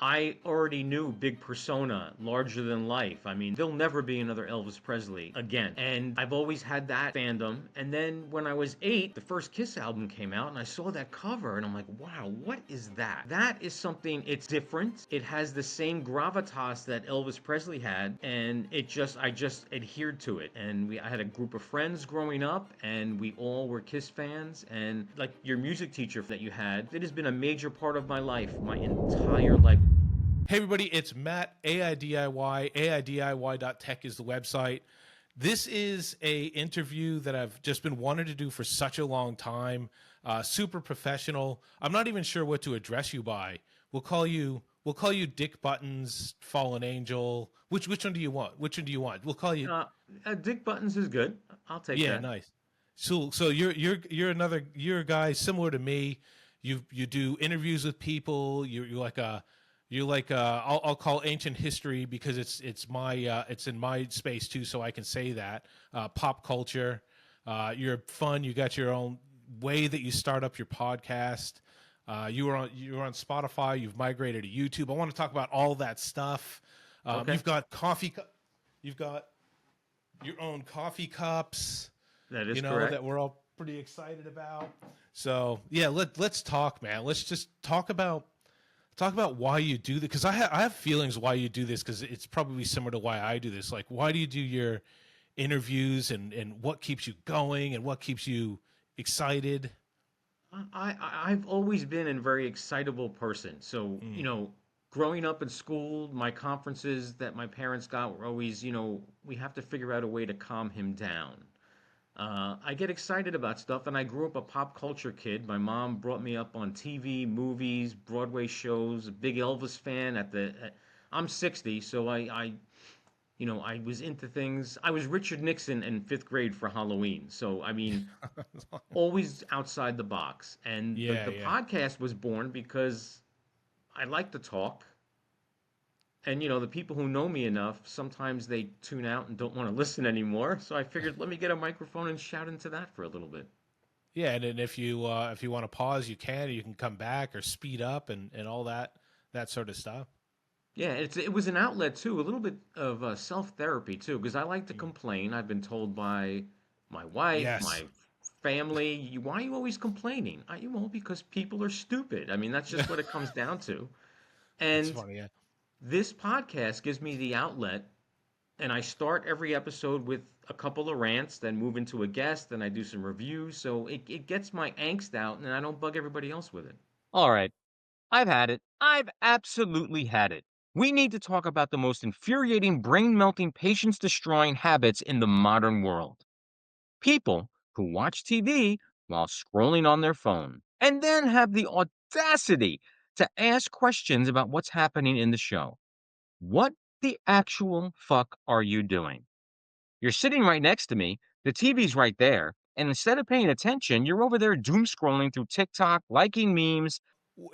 I already knew big persona, larger than life. I mean, there'll never be another Elvis Presley again. And I've always had that fandom. And then when I was 8, the first Kiss album came out and I saw that cover and I'm like, wow, what is that? That is something, it's different. It has the same gravitas that Elvis Presley had. And I just adhered to it. And I had a group of friends growing up and we all were Kiss fans. And like your music teacher that you had, it has been a major part of my life, my entire life. Hey everybody, it's Matt, AiDIY. AiDIY.tech is the website. This is a interview that I've just been wanting to do for such a long time. Super professional. I'm not even sure what to address you by. We'll call you Dick Buttons, Fallen Angel. Which one do you want? Which one do you want? We'll call you. Dick Buttons is good. I'll take Yeah, that. nice. So you're a guy similar to me. You do interviews with people. I'll call ancient history because it's it's in my space too, so I can say that pop culture. You're fun. You got your own way that you start up your podcast. You were on Spotify. You've migrated to YouTube. I want to talk about all that stuff. Okay. You've got you've got your own coffee cups. That is correct. That we're all pretty excited about. So yeah, let's talk, man. Let's just talk about why you do this, because I have feelings why you do this, because it's probably similar to why I do this. Like, why do you do your interviews, and what keeps you going and what keeps you excited? I've always been a very excitable person. So, growing up in school, my conferences that my parents got were always, we have to figure out a way to calm him down. I get excited about stuff, and I grew up a pop culture kid. My mom brought me up on TV, movies, Broadway shows. A big Elvis fan. I'm 60, so I was into things. I was Richard Nixon in 5th grade for Halloween. So I mean, always outside the box. And the Yeah. podcast was born because I like to talk. And the people who know me enough, sometimes they tune out and don't want to listen anymore. So I figured, let me get a microphone and shout into that for a little bit. Yeah, and then if you want to pause, you can. You can come back or speed up and all that sort of stuff. Yeah, it was an outlet too, a little bit of self therapy too, because I like to complain. I've been told by my wife, Yes. my family, why are you always complaining? Well, because people are stupid. I mean, that's just what it comes down to. It's And funny, yeah. this podcast gives me the outlet, and I start every episode with a couple of rants, then move into a guest, then I do some reviews. So it gets my angst out, and I don't bug everybody else with it. All right, I've had it. I've absolutely had it. We need to talk about the most infuriating, brain melting, patience destroying habits in the modern world. People who watch TV while scrolling on their phone and then have the audacity to ask questions about what's happening in the show. What the actual fuck are you doing? You're sitting right next to me, the TV's right there, and instead of paying attention, you're over there doom scrolling through TikTok, liking memes.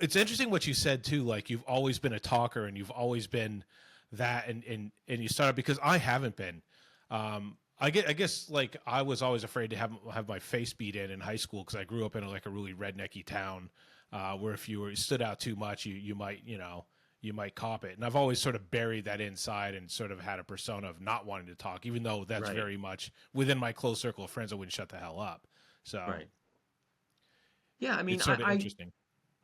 It's interesting what you said too. Like, you've always been a talker, and you've always been that, and you started, because I haven't been. I guess like I was always afraid to have my face beat in high school, because I grew up in like a really rednecky town, where if you stood out too much, you might you might cop it. And I've always sort of buried that inside and sort of had a persona of not wanting to talk, even though that's Right, very much within my close circle of friends. I wouldn't shut the hell up. So right. Yeah, I mean, it's sort of interesting.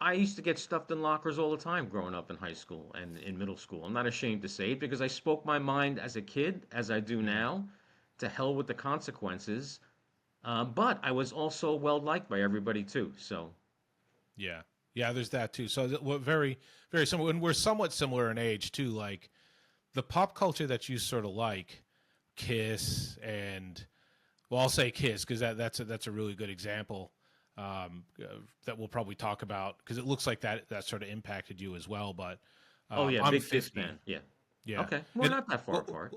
I used to get stuffed in lockers all the time growing up in high school and in middle school. I'm not ashamed to say it because I spoke my mind as a kid, as I do Mhm. now. To hell with the consequences. But I was also well liked by everybody too. So Yeah. Yeah, there's that too. So we're very similar, and we're somewhat similar in age too. Like, the pop culture that you sort of like, Kiss, and well, I'll say Kiss because that's a really good example, that we'll probably talk about, because it looks like that sort of impacted you as well. But oh yeah, I'm big Kiss 50. fan. Yeah. Yeah, Okay. We're and not that far apart.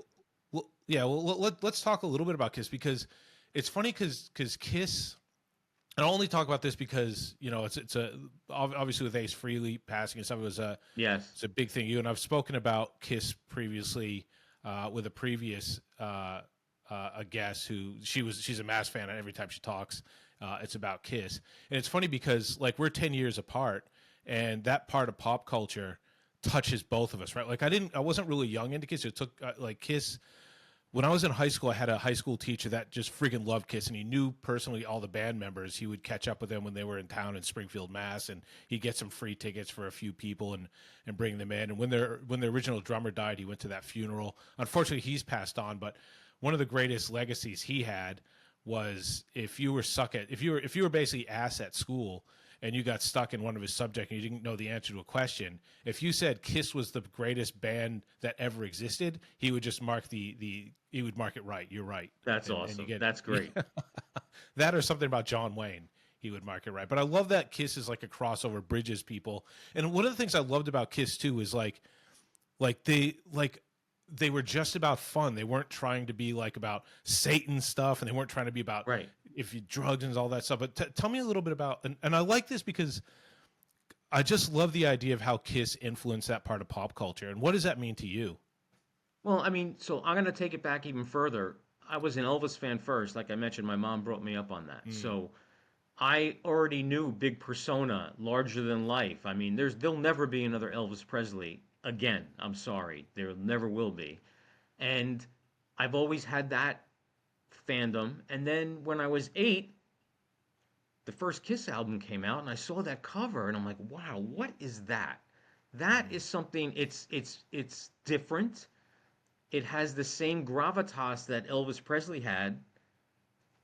yeah. Well, let's talk a little bit about Kiss, because it's funny, because Kiss. And I'll only talk about this because it's a obviously with Ace Frehley passing and stuff, Yes. it's a big thing. You and I've spoken about Kiss previously, with a previous a guest who she's a Mass fan, and every time she talks, it's about Kiss. And it's funny because, like, we're 10 years apart, and that part of pop culture touches both of us, right? Like I wasn't really young into Kiss. It took like Kiss. When I was in high school, I had a high school teacher that just freaking loved Kiss, and he knew personally all the band members. He would catch up with them when they were in town in Springfield, Mass, and he'd get some free tickets for a few people and bring them in. And when the original drummer died, he went to that funeral. Unfortunately, he's passed on, but one of the greatest legacies he had was if you were basically ass at school and you got stuck in one of his subjects and you didn't know the answer to a question, if you said Kiss was the greatest band that ever existed, he would just mark he would mark it right. You're right. That's awesome. That's great. That or something about John Wayne, he would mark it right. But I love that Kiss is like a crossover, bridges people. And one of the things I loved about Kiss too is like they were just about fun. They weren't trying to be like about Satan stuff, and they weren't trying to be about right. if you drugs and all that stuff. But tell me a little bit about, and I like this because I just love the idea of how Kiss influenced that part of pop culture. And what does that mean to you? Well, I mean, so I'm going to take it back even further. I was an Elvis fan first. Like I mentioned, my mom brought me up on that. So I already knew big persona, larger than life. I mean, there'll never be another Elvis Presley again. I'm sorry. There never will be. And I've always had that fandom. And then when I was 8, the first Kiss album came out and I saw that cover and I'm like, wow, what is that? That is something, it's different. It has the same gravitas that Elvis Presley had,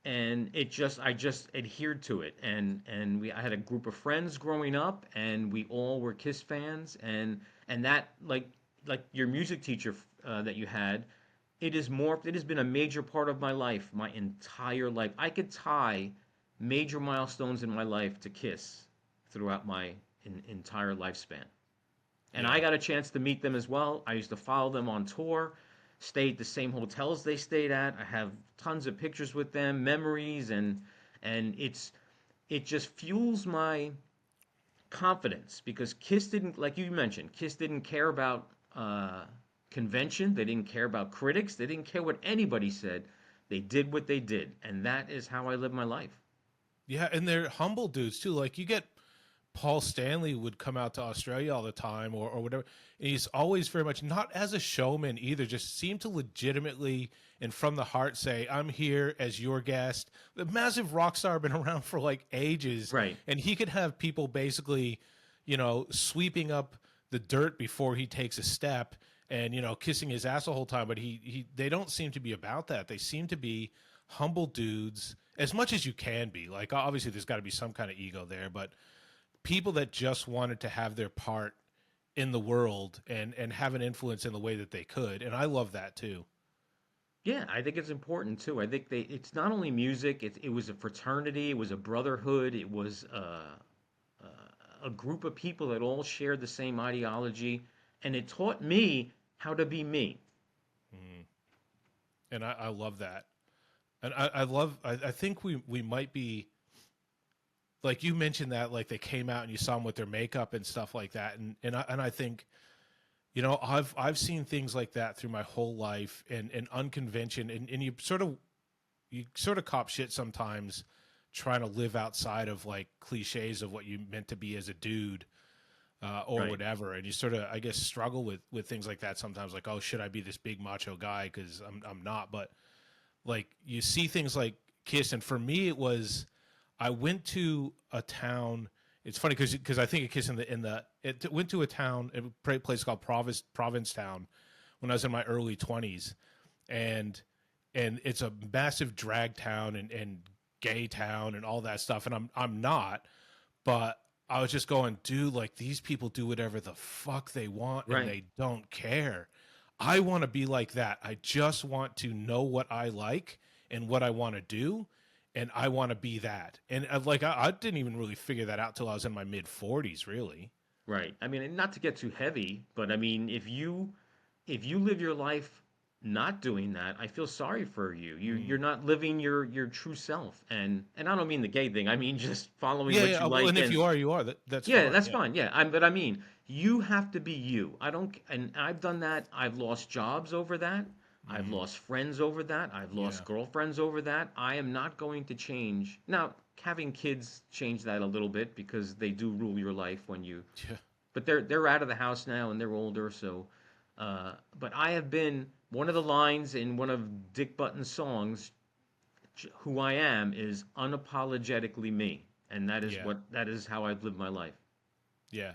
and I just adhered to it. And I had a group of friends growing up, and we all were Kiss fans. And that like your music teacher that you had, it is morphed. It has been a major part of my life, my entire life. I could tie major milestones in my life to Kiss throughout my entire lifespan. And I got a chance to meet them as well. I used to follow them on tour, stayed at the same hotels they stayed at. I have tons of pictures with them, memories, and it just fuels my confidence because Kiss didn't, like you mentioned, Kiss didn't care about convention. They didn't care about critics. They didn't care what anybody said. They did what they did, and that is how I live my life. Yeah, and they're humble dudes too. Like you get Paul Stanley would come out to Australia all the time or whatever. And he's always very much not as a showman either, just seemed to legitimately and from the heart say, I'm here as your guest. The massive rock star been around for like ages. Right. And he could have people basically, sweeping up the dirt before he takes a step and, kissing his ass the whole time. But they don't seem to be about that. They seem to be humble dudes as much as you can be. Like obviously there's got to be some kind of ego there, but people that just wanted to have their part in the world and have an influence in the way that they could. And I love that too. Yeah, I think it's important too. I think it's not only music, it was a fraternity, it was a brotherhood, it was a group of people that all shared the same ideology, and it taught me how to be me. And I love that. And I think we might be, like you mentioned that, like they came out and you saw them with their makeup and stuff like that. And I think, I've seen things like that through my whole life and unconvention and you sort of cop shit sometimes trying to live outside of like cliches of what you meant to be as a dude, or Right. whatever. And you sort of, I guess, struggle with things like that sometimes, like, oh, should I be this big macho guy? Cause I'm not, but like you see things like Kiss. And for me, it was, I went to a town. It's funny because I think of Kiss it went to a town, a place called Provincetown when I was in my early 20s, and it's a massive drag town and gay town and all that stuff. And I'm not, but I was just going, dude, like these people do whatever the fuck they want Right. and they don't care. I want to be like that. I just want to know what I like and what I want to do. And I want to be that. And I didn't even really figure that out till I was in my mid 40s, really. Right. I mean, and not to get too heavy, but I mean, if you live your life not doing that, I feel sorry for you. You're not living your true self. And I don't mean the gay thing. I mean just following Yeah, what yeah. you Well, like. and if you are, you are. That's Yeah, fine. that's Yeah. fine. Yeah, but I mean, you have to be you. I don't, and I've done that. I've lost jobs over that. I've lost friends over that. I've lost Yeah. girlfriends over that. I am not going to change. Now, having kids change that a little bit because they do rule your life when you. Yeah. but they're out of the house now and they're older. So, but I have been one of the lines in one of Dick Button's songs. Who I am is unapologetically me, and Yeah. that is how I've lived my life. Yeah,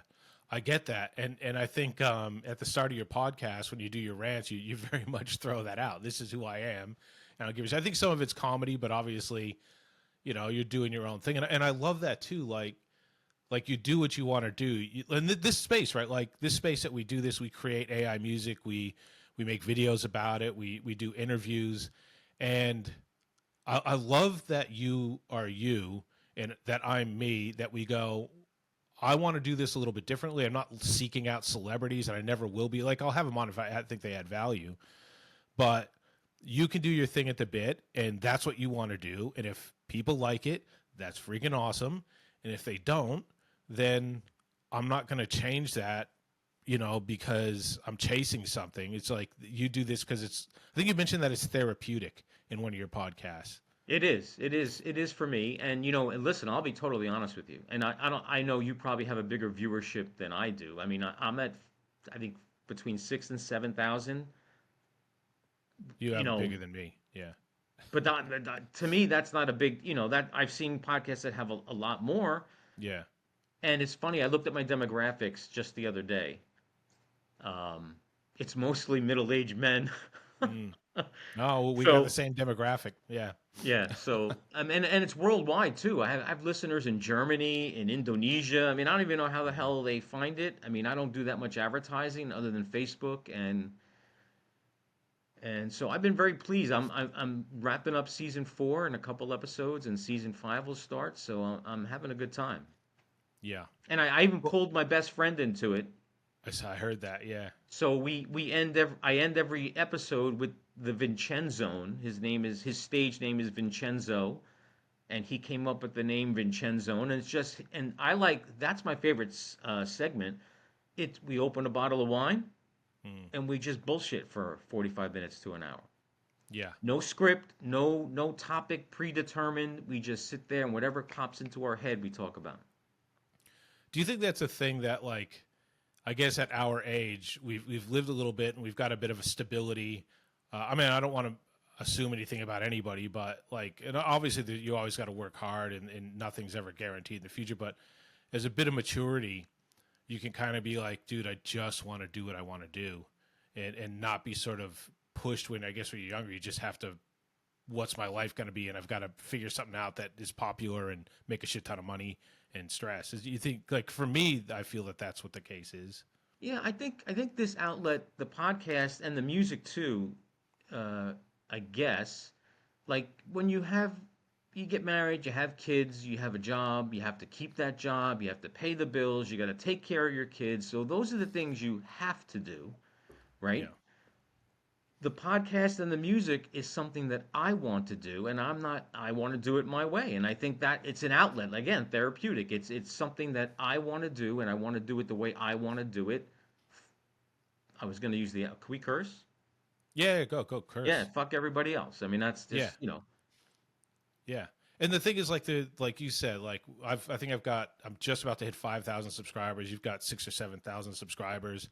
I get that, and I think at the start of your podcast when you do your rants, you very much throw that out. This is who I am, and I'll give you. I think some of it's comedy, but obviously, you're doing your own thing, and I love that too. Like you do what you want to do, and this space, right? Like this space that we do this, we create AI music, we make videos about it, we do interviews, and I love that you are you and that I'm me. That we go, I want to do this a little bit differently. I'm not seeking out celebrities, and I never will be. Like I'll have them on if I think they add value, but you can do your thing at the bit, and that's what you want to do. And if people like it, that's freaking awesome. And if they don't, then I'm not going to change that, because I'm chasing something. It's like you do this because I think you mentioned that it's therapeutic in one of your podcasts. It is. It is for me. And and listen, I'll be totally honest with you. And I don't. I know you probably have a bigger viewership than I do. I mean, I'm at, I think between 6 and 7,000. You You have it know, bigger than me. Yeah. but to me, that's not a big. That I've seen podcasts that have a lot more. Yeah. And it's funny. I looked at my demographics just the other day. Um, it's mostly middle-aged men. Mm. No, well, we got the So same demographic. Yeah. yeah, so and it's worldwide too. I have listeners in Germany, in Indonesia. I mean, I don't even know how the hell they find it. I mean, I don't do that much advertising other than Facebook, and so I've been very pleased. I'm wrapping up season 4 in a couple episodes, and season 5 will start. So I'm having a good time. Yeah. And I even Well, pulled my best friend into it. I heard that. Yeah. So I end every episode with the Vincenzone. His stage name is Vincenzo, and he came up with the name Vincenzo, and that's my favorite segment. We open a bottle of wine Mm. and we just bullshit for 45 minutes to an hour. Yeah. No script, no topic predetermined. We just sit there and whatever pops into our head we talk about. Do you think that's a thing that, like, I guess at our age, we've lived a little bit and we've got a bit of a stability. I mean, I don't want to assume anything about anybody, but like, and obviously you always got to work hard, and nothing's ever guaranteed in the future. But as a bit of maturity, you can kind of be like, dude, I just want to do what I want to do, and not be sort of pushed when I guess when you're younger, you just have to. What's my life going to be? And I've got to figure something out that is popular and make a shit ton of money and stress. You think, like, for me, I feel that that's what the case is. Yeah, I think this outlet, the podcast and the music too, uh, I guess, like when you get married, you have kids, you have a job, you have to keep that job, you have to pay the bills, you got to take care of your kids. So those are the things you have to do, right? Yeah. The podcast and the music is something that I want to do, and I want to do it my way. And I think that it's an outlet, again, therapeutic. It's something that I want to do, and I want to do it the way I want to do it. I was going to use can we curse? Yeah. Go Yeah, curse. fuck everybody else. I mean, that's Yeah. just. Yeah. And the thing is, like you said, like I think I'm just about to hit 5,000 subscribers. You've got 6 or 7,000 subscribers,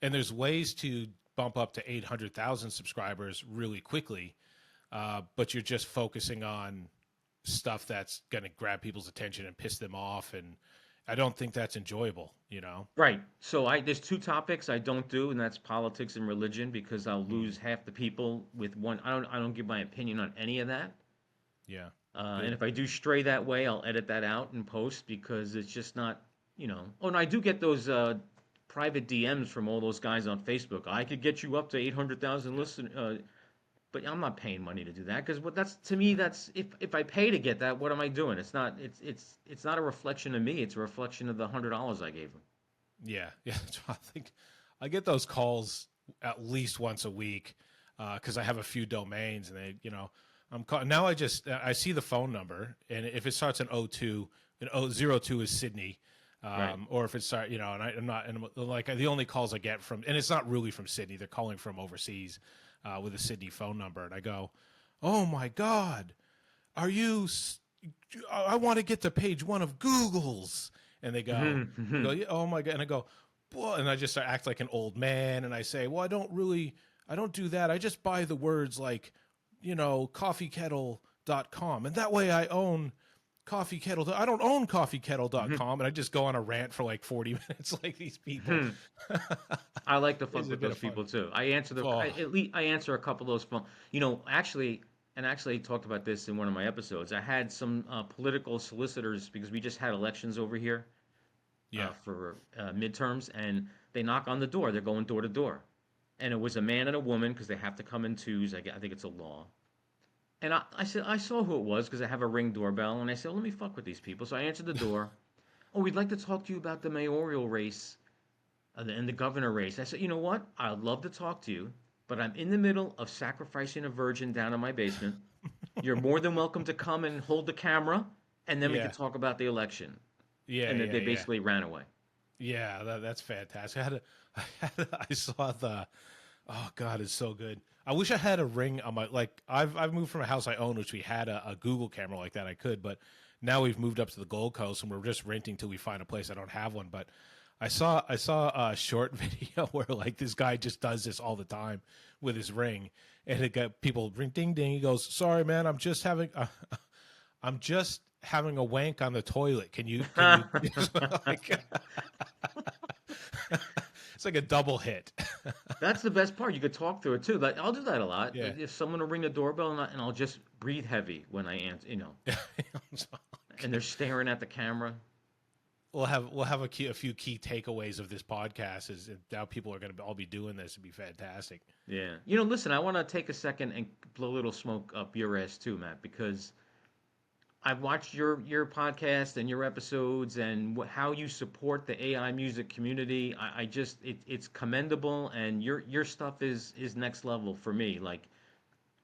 and there's ways to bump up to 800,000 subscribers really quickly. But you're just focusing on stuff that's going to grab people's attention and piss them off. And I don't think that's enjoyable, Right. So there's two topics I don't do, and that's politics and religion because I'll Mm, lose half the people with one. I don't give my opinion on any of that. yeah. And Good. if I do stray that way, I'll edit that out and post because it's just not. Oh, and I do get those private DMs from all those guys on Facebook. I could get you up to 800,000 Yeah. listen, but I'm not paying money to do that because what that's to me that's if I pay to get that, what am I doing? It's not a reflection of me. It's a reflection of the $100 I gave them. Yeah. Yeah. I think I get those calls at least once a week because I have a few domains, and now I see the phone number, and if it starts in O2, and 02 is Sydney. Right. Or if it start, and I'm not, and like the only calls I get from, and it's not really from Sydney, they're calling from overseas with a Sydney phone number. And I go, oh my God, are you, I want to get to page 1 of Google's. And they go, yeah, oh my God. And I go, well, and I just start act like an old man. And I say, well, I don't do that. I just buy the words like, coffeekettle.com. And that way I own Coffee Kettle. I don't own coffeekettle.com. And I just go on a rant for like 40 minutes like these people. I like to fuck It's a with bit those of fun. people too. Oh, At least I answer a couple of those phone. Actually, and actually I talked about this in one of my episodes. I had some political solicitors because we just had elections over here yeah. for midterms, and they knock on the door. They're going door to door, and it was a man and a woman because they have to come in twos. I think it's a law. And I said I saw who it was because I have a Ring doorbell, and I said, well, let me fuck with these people. So I answered the door. Oh, we'd like to talk to you about the mayoral race and the governor race. I said, you know what? I'd love to talk to you, but I'm in the middle of sacrificing a virgin down in my basement. You're more than welcome to come and hold the camera, and then we can Yeah. talk about the election. Yeah. And then Yeah. they Yeah. basically ran away. Yeah. That's fantastic. I saw the, oh God, it's so good. I wish I had a Ring on my, like, I've moved from a house I own, which we had a Google camera like that I could, but now we've moved up to the Gold Coast and we're just renting till we find a place. I don't have one, but I saw a short video where like this guy just does this all the time with his Ring, and it got people ring ding ding. He goes, "Sorry, man, I'm just having a wank on the toilet. Can you?" like, it's like a double hit. That's the best part. You could talk through it too. Like I'll do that a lot. Yeah. If someone will ring the doorbell and I'll just breathe heavy when I answer, and they're staring at the camera. We'll have a few key takeaways of this podcast. Is now people are going to all be doing this. It'd be fantastic. Yeah. Listen, I want to take a second and blow a little smoke up your ass too, Matt, because I've watched your podcast and your episodes and how you support the AI music community. I just it's commendable, and your stuff is next level for me. Like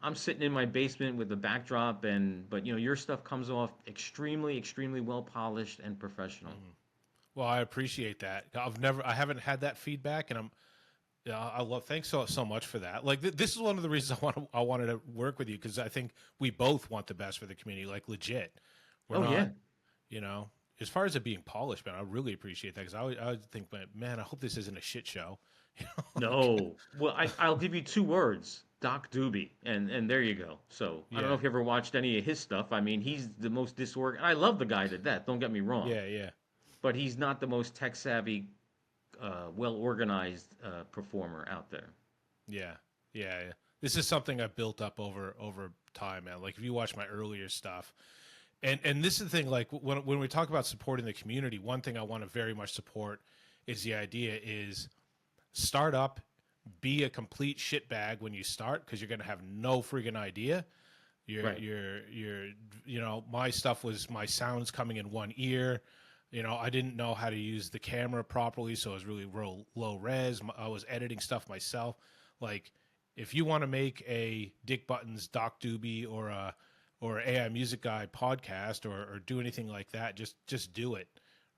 I'm sitting in my basement with the backdrop, but your stuff comes off extremely well polished and professional. Well, I appreciate that. I haven't had that feedback, and I love. Thanks so much for that. Like this is one of the reasons I wanted to work with you, because I think we both want the best for the community. Like legit, we're Oh not, yeah. you know. As far as it being polished, man, I really appreciate that, because I would think, man, I hope this isn't a shit show. You know, like, No. Well, I'll give you two words. Doc Doobie, and there you go. So I don't know yeah, if you ever watched any of his stuff. I mean, he's the most disorganized. I love the guy to death. Don't get me wrong, yeah. but he's not the most tech savvy, well organized performer out there. Yeah. This is something I built up over time, man. Like if you watch my earlier stuff, and this is the thing. Like when we talk about supporting the community, one thing I want to very much support is the idea is start up, be a complete shitbag when you start, because you're gonna have no freaking idea. Right. My stuff was my sounds coming in one ear. I didn't know how to use the camera properly, so it was really real low res. I was editing stuff myself. Like, if you want to make a Dick Buttons, Doc Doobie, or AI Music Guy podcast, or do anything like that, just do it,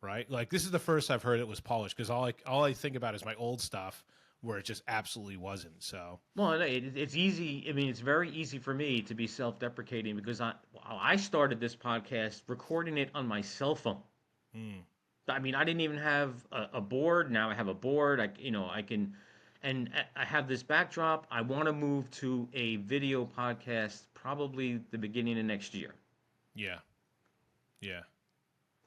right? Like, this is the first I've heard it was polished, because all I think about is my old stuff where it just absolutely wasn't. So Well, no, it's easy. I mean, it's very easy for me to be self-deprecating because I started this podcast recording it on my cell phone. mm, I mean, I didn't even have a board. Now I have a board. I can, and I have this backdrop. I want to move to a video podcast probably the beginning of next year. yeah, yeah.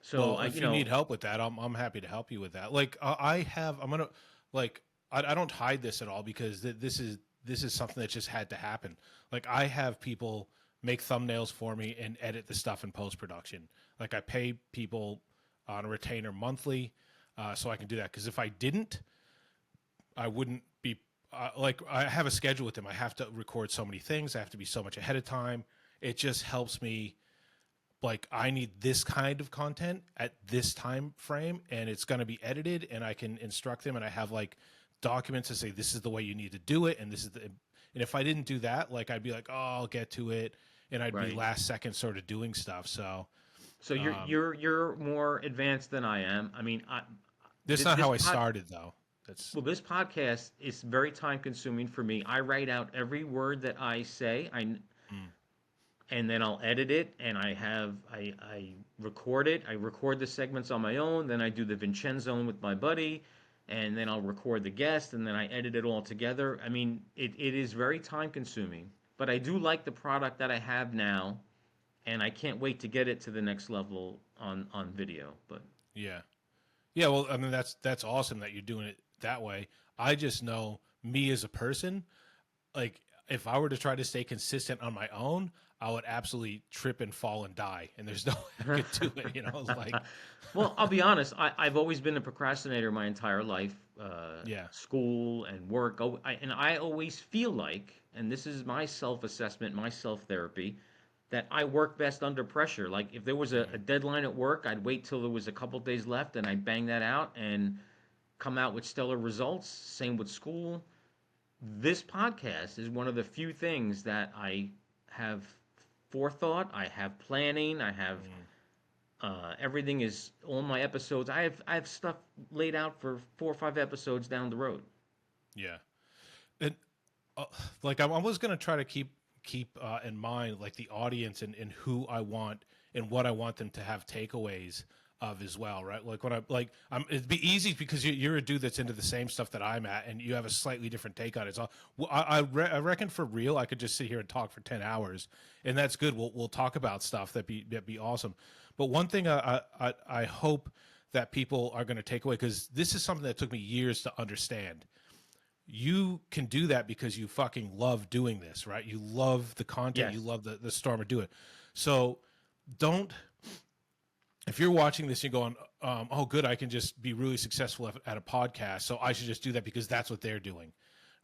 So Well, if you need help with that, I'm happy to help you with that. Like I'm gonna, like, I don't hide this at all, because this is something that just had to happen. Like, I have people make thumbnails for me and edit the stuff in post production. Like, I pay people on a retainer monthly, so I can do that. Because if I didn't, I wouldn't be like, I have a schedule with them. I have to record so many things. I have to be so much ahead of time. It just helps me. Like, I need this kind of content at this time frame, and it's going to be edited, and I can instruct them, and I have like documents to say this is the way you need to do it, and this is the. And if I didn't do that, like, I'd be like, oh, I'll get to it, and I'd be right. last second sort of doing stuff. So So you're more advanced than I am. I mean, that's not this how I started, though. That's well, this podcast is very time consuming for me. I write out every word that I say. mm, and then I'll edit it, and I record it. I record the segments on my own, then I do the Vincenzo with my buddy, and then I'll record the guest, and then I edit it all together. I mean, it is very time consuming, but I do like the product that I have now, and I can't wait to get it to the next level on video. But Yeah. Yeah, well, I mean that's awesome that you're doing it that way. I just know me as a person, like if I were to try to stay consistent on my own, I would absolutely trip and fall and die, and there's no way I could do it. You know, like well, I'll be honest. I've always been a procrastinator my entire life, yeah, school and work. And I always feel like, and this is my self assessment, my self therapy, that I work best under pressure. Like if there was a deadline at work, I'd wait till there was a couple days left, and I'd bang that out and come out with stellar results. Same with school. This podcast is one of the few things that I have forethought, I have planning, I have everything is all my episodes. I have stuff laid out for 4 or 5 episodes down the road. yeah. And uh, like I was gonna try to keep in mind like the audience and who I want and what I want them to have takeaways of as well, right? Like when it'd be easy because you're a dude that's into the same stuff that I'm at, and you have a slightly different take on it. So I reckon for real, I could just sit here and talk for 10 hours, and that's good. We'll talk about stuff that'd be awesome. But one thing I hope that people are going to take away, because this is something that took me years to understand. You can do that because you fucking love doing this, right? You love the content, Yes. you love the storm or do it. So don't, if you're watching this and you're going, oh, good, I can just be really successful at a podcast, so I should just do that because that's what they're doing,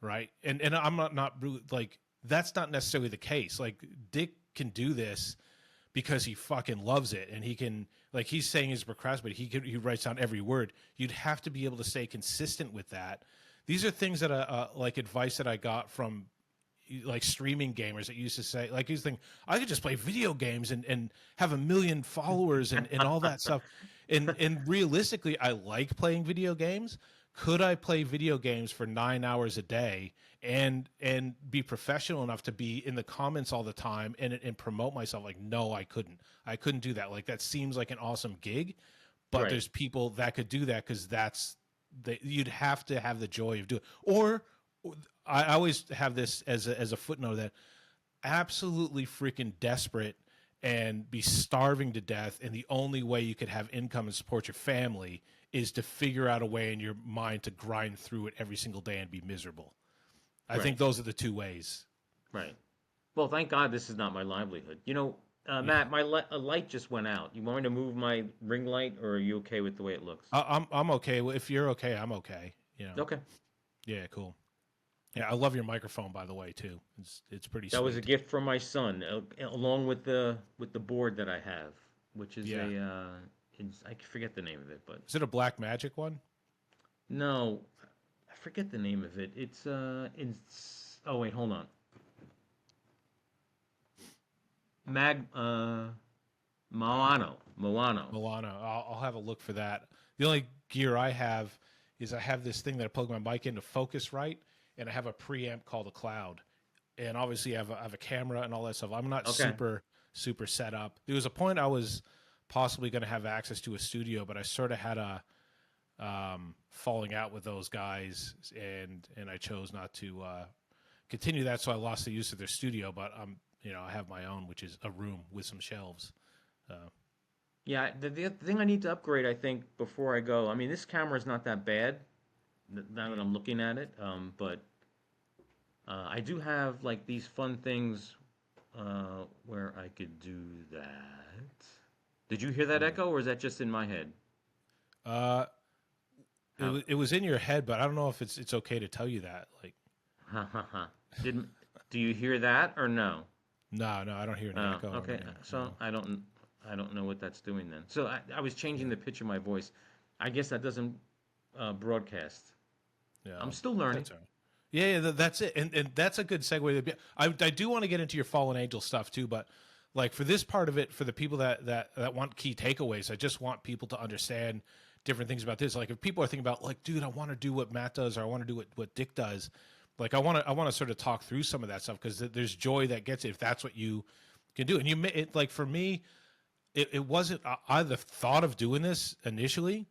right? And I'm not really, like, that's not necessarily the case. Like, Dick can do this because he fucking loves it, and he can, like, he's saying he's procrastinating, but he writes down every word. You'd have to be able to stay consistent with that. These are things that like advice that I got from like streaming gamers that used to say, like, he's thinking, I could just play video games and have 1 million followers and all that stuff. And realistically, I like playing video games. Could I play video games for 9 hours a day and be professional enough to be in the comments all the time and promote myself? Like, no, I couldn't. I couldn't do that. Like, that seems like an awesome gig, but Right. there's people that could do that because you'd have to have the joy of doing it. Or I always have this as a footnote that absolutely freaking desperate and be starving to death, and the only way you could have income and support your family is to figure out a way in your mind to grind through it every single day and be miserable. I think Right. those are the two ways. Right. Well, thank God this is not my livelihood. Yeah. Matt, a light just went out. You want me to move my ring light, or are you okay with the way it looks? I'm okay. If you're okay, I'm okay. You know. Okay. Yeah, cool. Yeah, I love your microphone, by the way, too. It's pretty That was a sweet. gift from my son, along with the board that I have, which is Yeah. I forget the name of it, but Is it a Black Magic one? no, I forget the name of it. Oh wait, hold on. Mag Moano. Moano. Milano. I'll have a look for that. The only gear I have is I have this thing that I plug my mic into Focusrite, and I have a preamp called a Cloud. And obviously I have a camera and all that stuff. I'm not Okay. super set up. There was a point I was possibly going to have access to a studio, but I sort of had a falling out with those guys, and I chose not to continue that, so I lost the use of their studio. But I have my own, which is a room with some shelves. Yeah, the thing I need to upgrade, I think, before I go. I mean, this camera is not that bad. Now that I'm looking at it, but I do have like these fun things where I could do that. Did you hear that Cool. echo, or is that just in my head? Uh, How? it was in your head, but I don't know if it's okay to tell you that. Like, Ha ha ha. Didn't? Do you hear that or no? no, I don't hear an Oh, echo or okay. anything. So No. I don't know what that's doing then. So I was changing the pitch of my voice. I guess that doesn't broadcast. Yeah, I'm still learning. that's all right. Yeah, that's it, and that's a good segue. I do want to get into your fallen angel stuff too, but like for this part of it, for the people that want key takeaways, I just want people to understand different things about this. Like if people are thinking about like, dude, I want to do what Matt does, or I want to do what Dick does. Like I want to sort of talk through some of that stuff because there's joy that gets it if that's what you can do. And it like for me, it wasn't I the thought of doing this initially,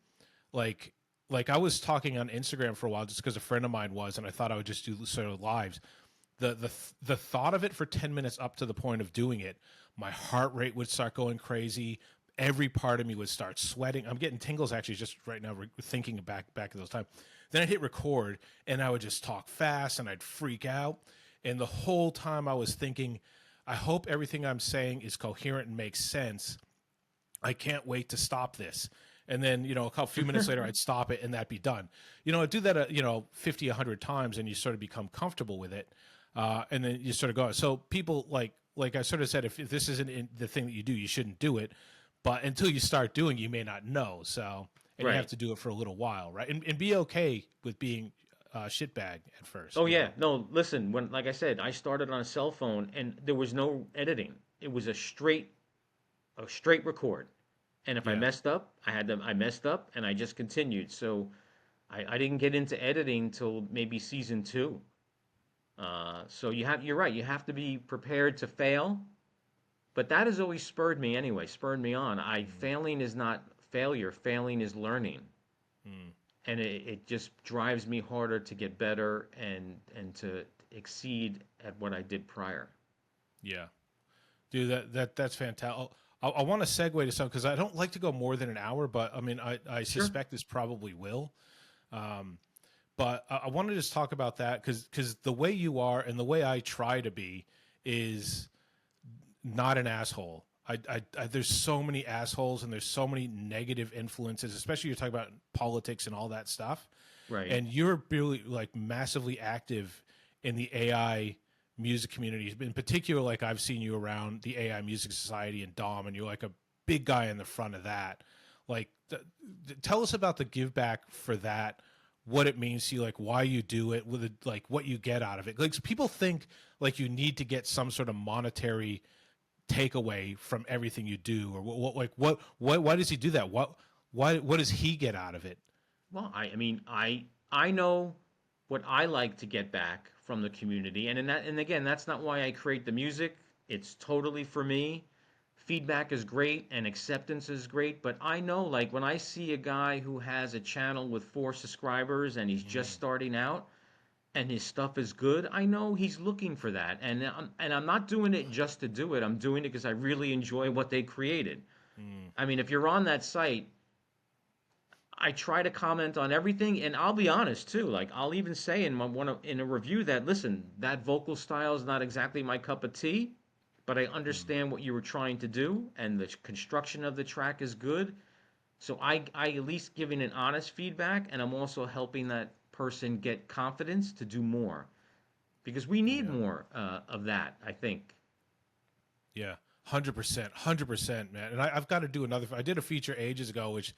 like like I was talking on Instagram for a while just because a friend of mine was, and I thought I would just do sort of lives. The thought of it for 10 minutes up to the point of doing it, my heart rate would start going crazy. Every part of me would start sweating. I'm getting tingles actually just right now thinking back at those times. Then I'd hit record and I would just talk fast and I'd freak out. And the whole time I was thinking, I hope everything I'm saying is coherent and makes sense. I can't wait to stop this. And then, a few minutes later, I'd stop it and that'd be done. I'd do that, 50, 100 times and you sort of become comfortable with it. And then you sort of go. So people like I sort of said, if this isn't the thing that you do, you shouldn't do it. But until you start doing, you may not know. So, and you Right. have to do it for a little while, right? And be okay with being shitbag at first. Oh yeah. No, listen, like I said, I started on a cell phone and there was no editing. It was a straight record. And if I Yeah. messed up, I messed up and I just continued. So I didn't get into editing till maybe season two. So you're right. You have to be prepared to fail, but that has always spurred me anyway, spurred me on. Mm, Failing is not failure. Failing is learning, mm, and it just drives me harder to get better and to exceed at what I did prior. yeah. Dude, that's fantastic. I want to segue to something because I don't like to go more than an hour, but I mean, I Sure. suspect this probably will. Um, but I want to just talk about that because the way you are and the way I try to be is not an asshole. There's so many assholes and there's so many negative influences, especially you're talking about politics and all that stuff. Right. And you're really like massively active in the AI music community. In particular, like I've seen you around the AI Music Society and Dom, and you're like a big guy in the front of that. Like, tell us about the give back for that, what it means to you, like why you do it, with like what you get out of it. Like people think like you need to get some sort of monetary takeaway from everything you do, or what why does he do that? What does he get out of it? Well, I mean, I know what I like to get back from the community, and again, that's not why I create the music. It's totally for me. Feedback is great and acceptance is great, but I know like when I see a guy who has a channel with 4 subscribers and he's just Mm, starting out and his stuff is good, I know he's looking for that, and I'm not doing it just to do it. I'm doing it because I really enjoy what they created. mm, I mean, if you're on that site, I try to comment on everything, and I'll be honest too. Like I'll even say in a review that listen, that vocal style is not exactly my cup of tea, but I mm. understand what you were trying to do, and the construction of the track is good. So I at least giving an honest feedback, and I'm also helping that person get confidence to do more because we need Yeah. more of that. I think. Yeah, 100%, 100%, man. And I've got to do another. I did a feature ages ago, which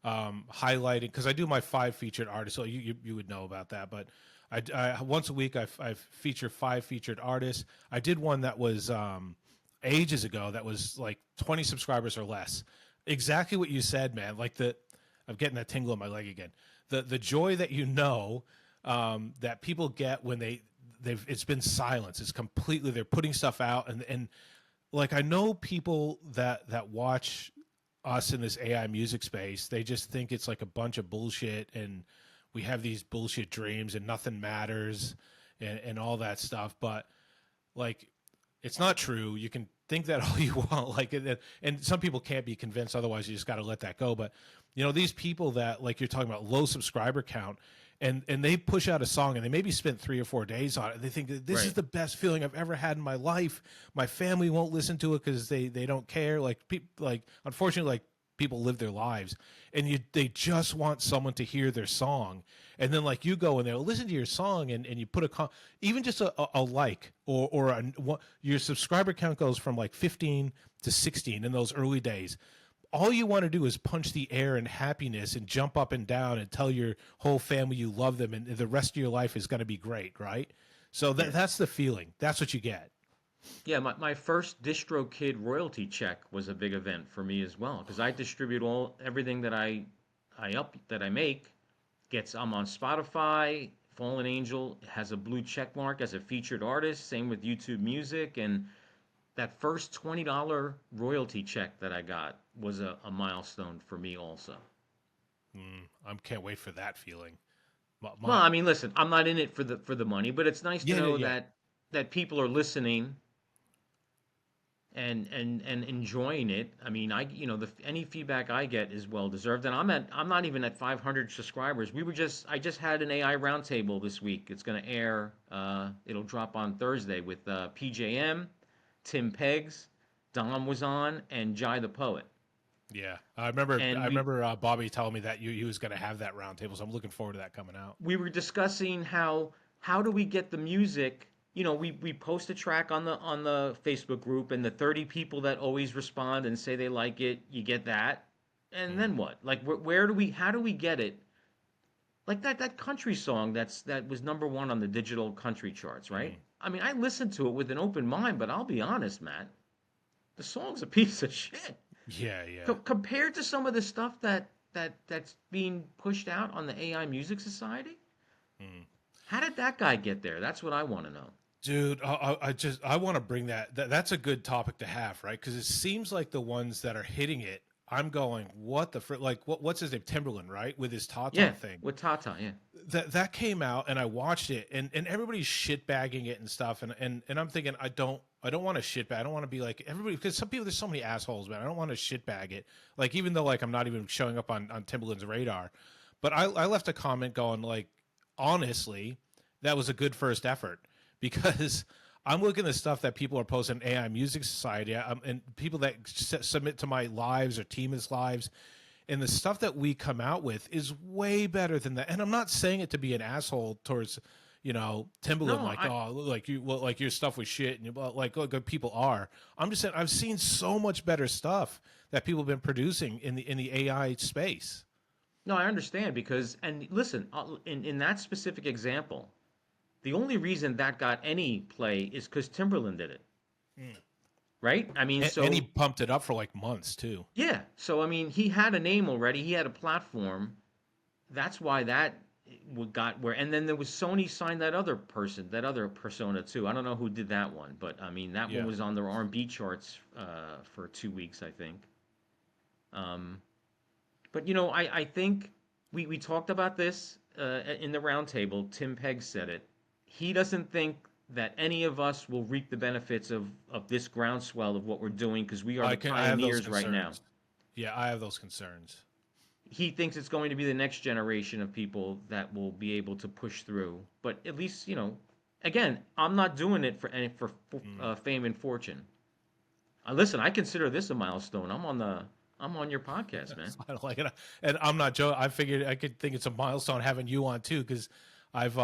highlighted because I do my 5 featured artists, so you would know about that. But I once a week I feature 5 featured artists. I did one that was ages ago that was like 20 subscribers or less. Exactly what you said, man. Like I'm getting that tingle in my leg again. The joy that that people get when they've it's been silence. It's completely they're putting stuff out and like I know people that watch us in this AI music space, they just think it's like a bunch of bullshit and we have these bullshit dreams and nothing matters and all that stuff. But like it's not true. You can think that all you want, like, and some people can't be convinced. Otherwise, you just got to let that go. But these people that like you're talking about low subscriber count, and they push out a song and they maybe spent 3 or 4 days on it. And they think that this is Right. the best feeling I've ever had in my life. My family won't listen to it because they don't care. Like people, like unfortunately, like people live their lives, and they just want someone to hear their song. And then like you go and they'll listen to your song and you put even just a like your subscriber count goes from like 15 to 16 in those early days. All you want to do is punch the air in happiness and jump up and down and tell your whole family you love them and the rest of your life is going to be great, right? So Yeah. that's the feeling. That's what you get. Yeah, my first DistroKid royalty check was a big event for me as well because I distribute everything that I make gets I'm on Spotify. Fallen Angel has a blue check mark as a featured artist. Same with YouTube Music, and that first $20 royalty check that I got was a milestone for me also. I can't wait for that feeling. Well, My I mean, listen, I'm not in it for the money, but it's nice to yeah, know yeah, that people are listening and enjoying it. I mean, any feedback I get is well deserved, and I'm not even at 500 subscribers. I just had an AI roundtable this week. It's going to air. It'll drop on Thursday with PJM, Tim Peggs, Dom was on, and Jai the Poet. yeah. I And remember Bobby telling me that you was going to have that roundtable, so I'm looking forward to that coming out. we were discussing how do we get the music. We post a track on the Facebook group, and the 30 people that always respond and say they like it, you get that. And Mm, then what? Like, where do we how do we get it? Like that country song that was number one on the digital country charts, right? mm. I mean, I listened to it with an open mind, but I'll be honest, Matt, the song's a piece of shit. Yeah, yeah. Compared to some of the stuff that's being pushed out on the AI Music Society. Mm. How did that guy get there? That's what I want to know. Dude, I want to bring that's a good topic to have, right? Because it seems like the ones that are hitting it, I'm going, what the like what's his name, Timberland, right, with his Tata Yeah, thing. with Tata, yeah. That came out and I watched it, and everybody's shitbagging it and stuff, and I'm thinking I don't want to shitbag. I don't want to be like everybody, because some people, there's so many assholes, man. I don't want to shitbag it. Like, even though like I'm not even showing up on Timberland's radar, but I left a comment going like, honestly, that was a good first effort, because I'm looking at stuff that people are posting in AI Music Society, and people that submit to my lives or Tima's lives, and the stuff that we come out with is way better than that. And I'm not saying it to be an asshole towards, Timbaland, No, like, oh, like you, well, like your stuff was shit, and like good people are. I'm just saying I've seen so much better stuff that people have been producing in the AI space. no, I understand because, and listen, in that specific example, the only reason that got any play is because Timberland did it, right? I mean, And he so pumped it up for like months too. yeah, so I mean, he had a name already, he had a platform. That's why that got where, and then there was Sony signed that other person, that other persona too. I don't know who did that one, but I mean, that one Yeah. was on their R&B charts for 2 weeks, I think. Um, But I think we talked about this in the roundtable. Tim Pegg said it. He doesn't think that any of us will reap the benefits of this groundswell of what we're doing because we are the I have those pioneers right now. concerns. Yeah, I have those concerns. He thinks it's going to be the next generation of people that will be able to push through. But at least, again, I'm not doing it for fame and fortune. Listen, I consider this a milestone. I'm on your podcast, man. I don't like it, and I'm not Joe. I figured I could think it's a milestone having you on too, because I've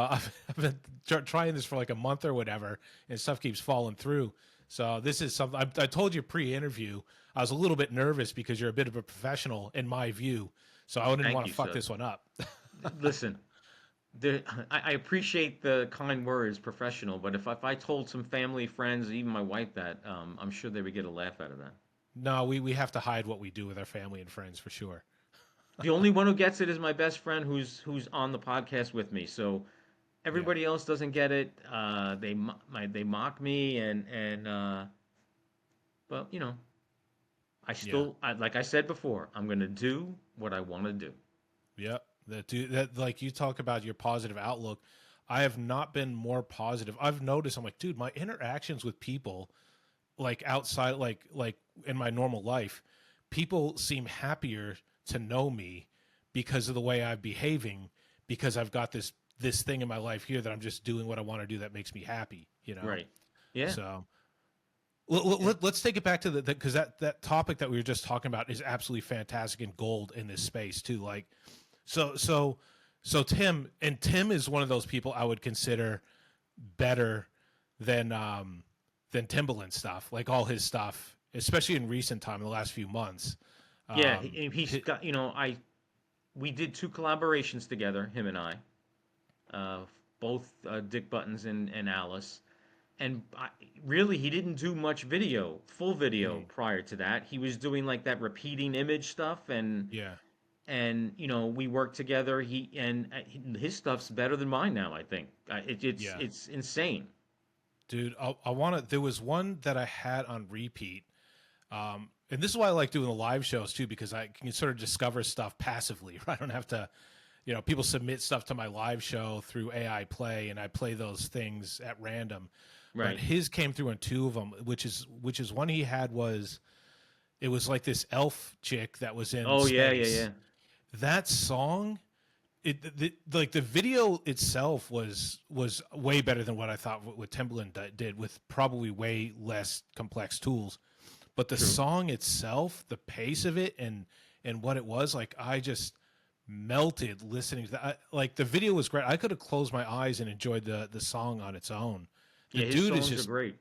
been trying this for like a month or whatever, and stuff keeps falling through. So this is something I told you pre-interview. I was a little bit nervous because you're a bit of a professional in my view, so I didn't Thank want to you, fuck sir. this one up. Listen, I appreciate the kind words, professional, but if I told some family, friends, even my wife that, I'm sure they would get a laugh out of that. No, we have to hide what we do with our family and friends for sure. The only one who gets it is my best friend who's on the podcast with me. So Yeah, everybody else doesn't get it. They mock me and but yeah. like I said before, I'm gonna do what I want to do. Yep. That like you talk about your positive outlook. I have not been more positive. I've noticed, I'm like, dude, my interactions with people, like outside, like in my normal life, people seem happier to know me because of the way I'm behaving, because I've got this thing in my life here that I'm just doing what I want to do that makes me happy, you know? Right? Yeah. So Yeah. let's take it back to the because that topic that we were just talking about is absolutely fantastic and gold in this space too. Like, so so Tim is one of those people I would consider better than Timbaland stuff, like all his stuff, especially in recent time, in the last few months. Yeah. Um, He's hi- got. I We did two collaborations together, him and I, uh, both Dick Buttons and Alice. And really, he didn't do much full video mm, prior to that. He was doing like that repeating image stuff, yeah, and we worked together. His stuff's better than mine now. I think it's yeah. it's insane. Dude, I want to. There was one that I had on repeat, and this is why I like doing the live shows too, because I can sort of discover stuff passively. Right? I don't have to, people submit stuff to my live show through AI Play, and I play those things at random. But Right. his came through in two of them, which is one he had was it was like this elf chick that was in Oh yeah, yeah, space. yeah. That song, like the video itself was way better than what I thought what Timbaland did with probably way less complex tools. But the True. song itself, the pace of it, and what it was like, I just melted listening to that. Like the video was great. I could have closed my eyes and enjoyed the song on its own. The Yeah, his dude is songs are just great.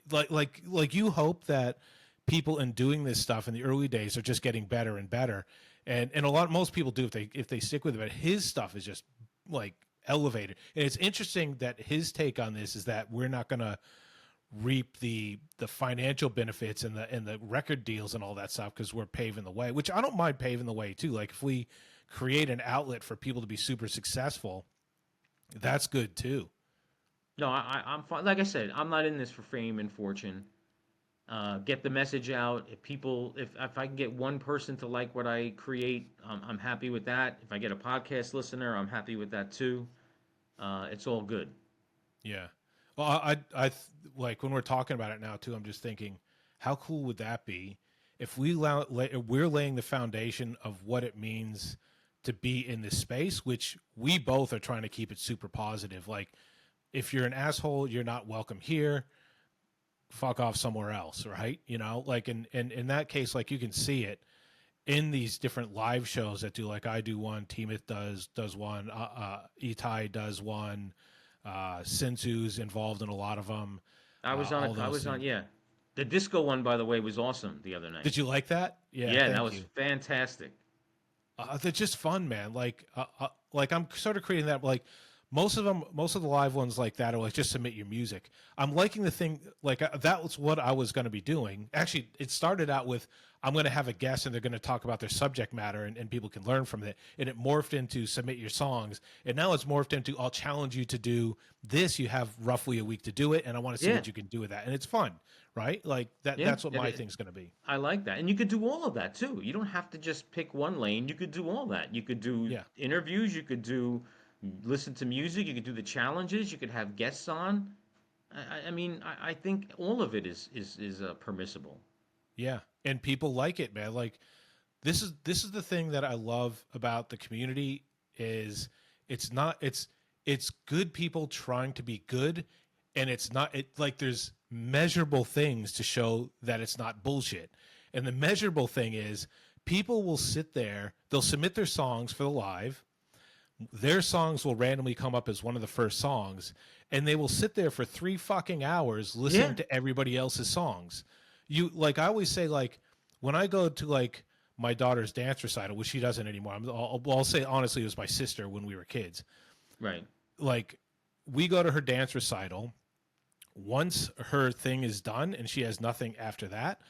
like you hope that people in doing this stuff in the early days are just getting better and better, and most people do if they stick with it. But his stuff is just like elevated, and it's interesting that his take on this is that we're not going to reap the financial benefits and the record deals and all that stuff because we're paving the way, which I don't mind paving the way too. Like if we create an outlet for people to be super successful, that's good too. No, I'm fine. Like I said, I'm not in this for fame and fortune. Get the message out. If I can get one person to like what I create, I'm happy with that. If I get a podcast listener, I'm happy with that too. It's all good. Yeah. Well, like when we're talking about it now too, I'm just thinking, how cool would that be if we're laying the foundation of what it means to be in this space, which we both are trying to keep it super positive. Like, if you're an asshole, you're not welcome here. Fuck off somewhere else, right? Like in that case, like you can see it in these different live shows that do, like I do one, Teemith does one, Itai does one, Sensu's involved in a lot of them. All I those was on, things. yeah. The disco one, by the way, was awesome the other night. Did you like that? Yeah, Yeah, that thank was you. fantastic. They're just fun, man. Like I'm sort of creating that. Like most of the live ones like that are like just submit your music. I'm liking the thing. Like that was what I was going to be doing. Actually, it started out with I'm going to have a guest and they're going to talk about their subject matter and people can learn from it. And it morphed into submit your songs. And now it's morphed into I'll challenge you to do this. You have roughly a week to do it, and I want to see Yeah, what you can do with that. And it's fun, right? Like that. yeah. That's what my thing's going to be. I like that. And you could do all of that too. You don't have to just pick one lane. You could do all that. You could do Yeah. interviews, you could do listen to music, you could do the challenges, you could have guests on. I mean, I think all of it is permissible. Yeah, and people like it, man. Like this is the thing that I love about the community is it's not it's good people trying to be good, and it's not it like there's measurable things to show that it's not bullshit. And the measurable thing is people will sit there, they'll submit their songs for the live, their songs will randomly come up as one of the first songs, and they will sit there for 3 fucking hours Yeah, listening to everybody else's songs. You like I always say, like when I go to like my daughter's dance recital, which she doesn't anymore. I'll say honestly, it was my sister when we were kids. right. Like we go to her dance recital. Once her thing is done and she has nothing after that,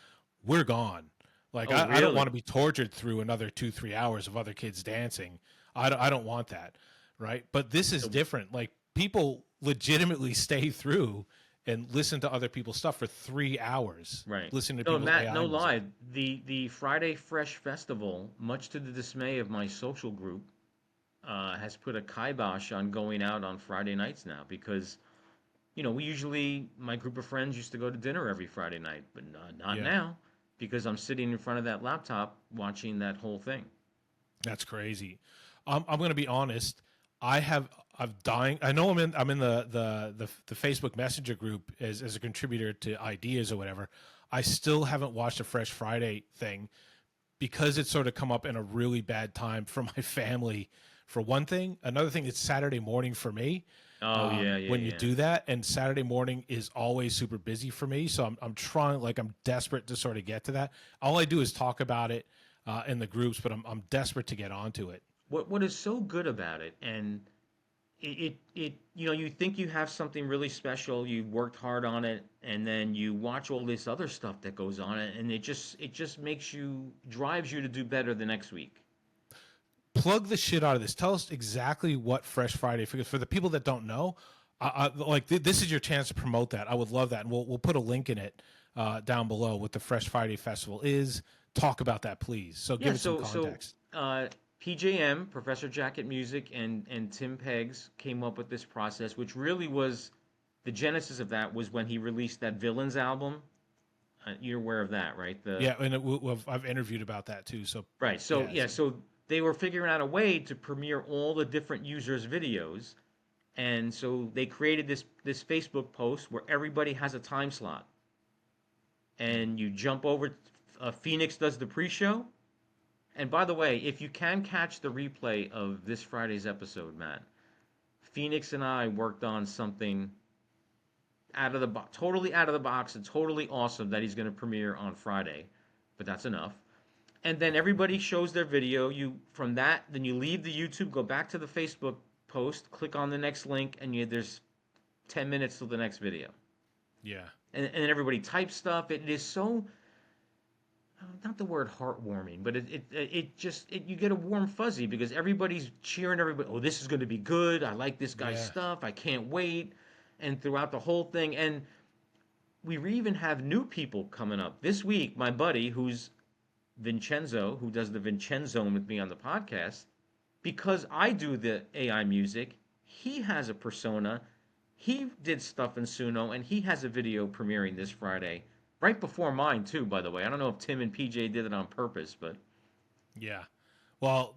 we're gone. Like Oh, I don't want really? to be tortured through another 2-3 hours of other kids dancing. I don't want that, right? But this is So, different. Like people legitimately stay through and listen to other people's stuff for 3 hours, right. listening to No, people's Matt, AI no music. lie. The Friday Fresh Festival, much to the dismay of my social group, has put a kibosh on going out on Friday nights now because we usually, my group of friends used to go to dinner every Friday night, but not Yeah, now because I'm sitting in front of that laptop watching that whole thing. that's crazy. I'm going to be honest. I'm dying. I know I'm in the Facebook Messenger group as a contributor to ideas or whatever. I still haven't watched a Fresh Friday thing because it's sort of come up in a really bad time for my family. For one thing, another thing, it's Saturday morning for me. Oh yeah, yeah, When you yeah. do that, and Saturday morning is always super busy for me, so I'm trying, like I'm desperate to sort of get to that. All I do is talk about it in the groups, but I'm desperate to get onto it. What is so good about it, and you think you have something really special, you've worked hard on it, and then you watch all this other stuff that goes on, and it just drives you to do better the next week. Plug the shit out of this. Tell us exactly what Fresh Friday, for the people that don't know. This is your chance to promote that. I would love that, and we'll put a link in it down below what the Fresh Friday Festival is. Talk about that, please. So Yeah, give it some so context. PJM, Professor Jacket Music, and Tim Peggs came up with this process, which really was the genesis of that was when he released that Villains album. You're aware of that, right? Yeah, and I've interviewed about that too. So Right. So yeah, yeah, so they were figuring out a way to premiere all the different users' videos, and so they created this Facebook post where everybody has a time slot, and you jump over. Phoenix does the pre-show, and by the way, if you can catch the replay of this Friday's episode, Matt, Phoenix and I worked on something out of the box, totally out of the box, and totally awesome that he's going to premiere on Friday. But that's enough. And then everybody shows their video. You from that, then you leave the YouTube, go back to the Facebook post, click on the next link, and there's 10 minutes till the next video. yeah, And everybody types stuff. It is so not the word heartwarming, but it just you get a warm fuzzy because everybody's cheering everybody. Oh, this is going to be good. I like this guy's yeah. stuff. I can't wait. And throughout the whole thing, and we even have new people coming up this week. My buddy, who's Vincenzo, who does the Vincenzo with me on the podcast, because I do the AI music, he has a persona. He did stuff in Suno, and he has a video premiering this Friday, right before mine too. By the way, I don't know if Tim and PJ did it on purpose, but Yeah. Well,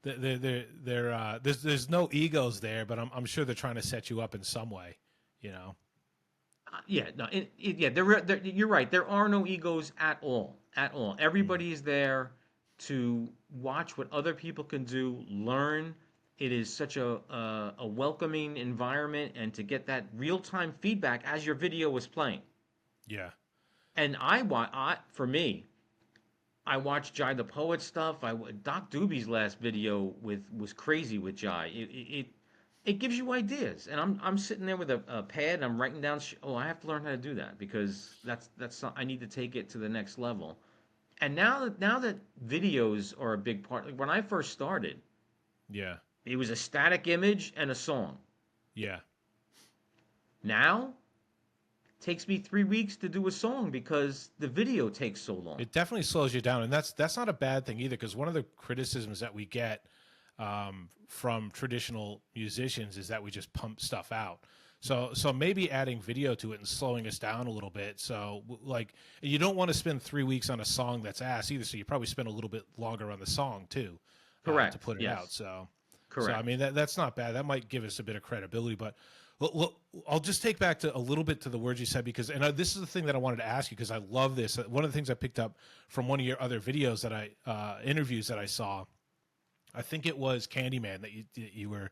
there's no egos there, but I'm sure they're trying to set you up in some way. You know. yeah, no, yeah, you're right. There are no egos at all, at all. Mm. Everybody is there to watch what other people can do, learn. It is such a welcoming environment, and to get that real time feedback as your video is playing. Yeah. And for me, I watched Jai the Poet stuff. Doc Doobie's last video was crazy with Jai. It gives you ideas, and I'm sitting there with a pad and I'm writing down. Oh, I have to learn how to do that because I need to take it to the next level. And now that videos are a big part. Like when I first started, Yeah. it was a static image and a song. Yeah. Now it takes me 3 weeks to do a song because the video takes so long. It definitely slows you down, and that's not a bad thing either. Because one of the criticisms that we get from traditional musicians is that we just pump stuff out. So maybe adding video to it and slowing us down a little bit. So like you don't want to spend 3 weeks on a song that's ass either. So you probably spend a little bit longer on the song too, Correct. to put it out. Yes. So I Correct. mean that's not bad. That might give us a bit of credibility. But look, I'll just take back to a little bit to the words you said because this is the thing that I wanted to ask you because I love this. One of the things I picked up from one of your other videos that interviews that I saw. I think it was Candyman that you were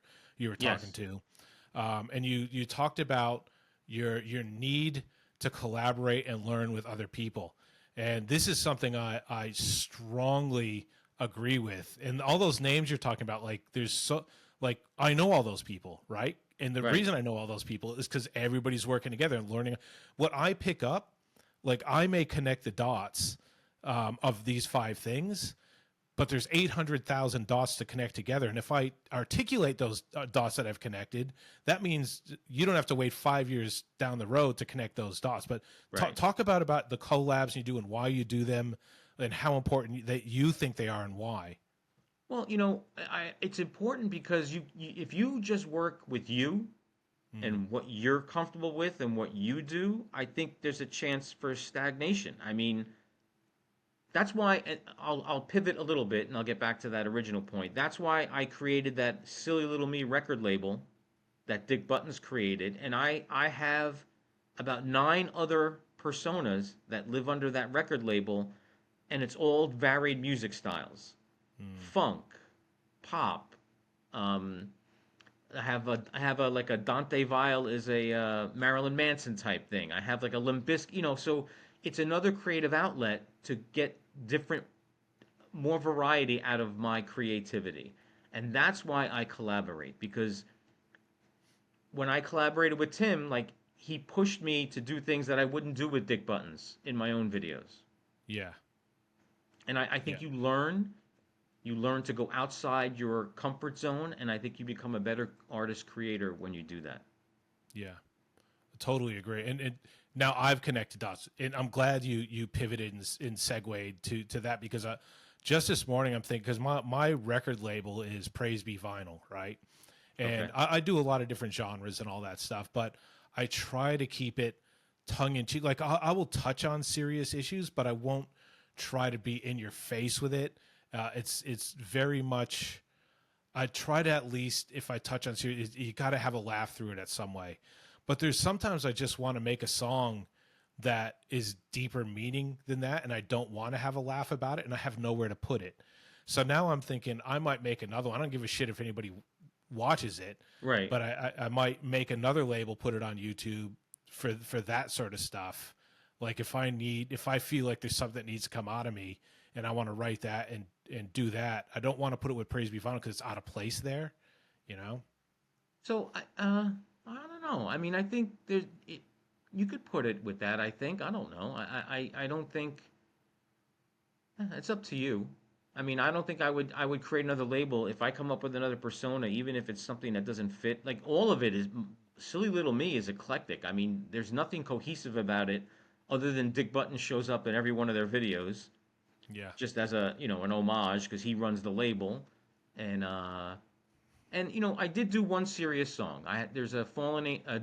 talking Yes. to, and you talked about your need to collaborate and learn with other people, and this is something I strongly agree with. And all those names you're talking about, like I know all those people, right? And the Right. reason I know all those people is because everybody's working together and learning. What I pick up, like I may connect the dots of these 5 things but there's 800,000 dots to connect together. And if I articulate those dots that I've connected, that means you don't have to wait 5 years down the road to connect those dots. But Right. talk about the collabs you do and why you do them and how important that you think they are and why. Well, it's important because if you just work with you Mm, and what you're comfortable with and what you do, I think there's a chance for stagnation. I mean, that's why and I'll pivot a little bit and I'll get back to that original point. That's why I created that Silly Little Me record label that Dick Buttons created, and I have about 9 other personas that live under that record label, and it's all varied music styles, mm, funk, pop. Um, I have a like a Dante Vile is a Marilyn Manson type thing. I have like a Limp Bizkit. So it's another creative outlet to get different, more variety out of my creativity, and that's why I collaborate. Because when I collaborated with Tim, like he pushed me to do things that I wouldn't do with Dick Buttons in my own videos, yeah, and I yeah, think you learn to go outside your comfort zone, and I think you become a better artist creator when you do that. Yeah, totally agree. And now I've connected dots, and I'm glad you pivoted and segued to that because just this morning I'm thinking because my record label is Praise Be Vinyl, right? Okay. And I do a lot of different genres and all that stuff, but I try to keep it tongue in cheek. Like I will touch on serious issues, but I won't try to be in your face with it. It's very much. I try to at least if I touch on serious, you got to have a laugh through it at some way. But there's sometimes I just want to make a song that is deeper meaning than that, and I don't want to have a laugh about it, and I have nowhere to put it. So now I'm thinking I might make another one. I don't give a shit if anybody watches it, Right. but I might make another label, put it on YouTube for that sort of stuff. Like if I feel like there's something that needs to come out of me, and I want to write that and do that, I don't want to put it with Praise Be Final because it's out of place there, you know? So I don't know. I mean, I think you could put it with that. I think I don't know. I don't think it's up to you. I mean, I don't think I would create another label if I come up with another persona, even if it's something that doesn't fit. Like all of it is silly little me is eclectic. I mean, there's nothing cohesive about it, other than Dick Button shows up in every one of their videos, Yeah. just as a an homage because he runs the label, and I did do one serious song. There's a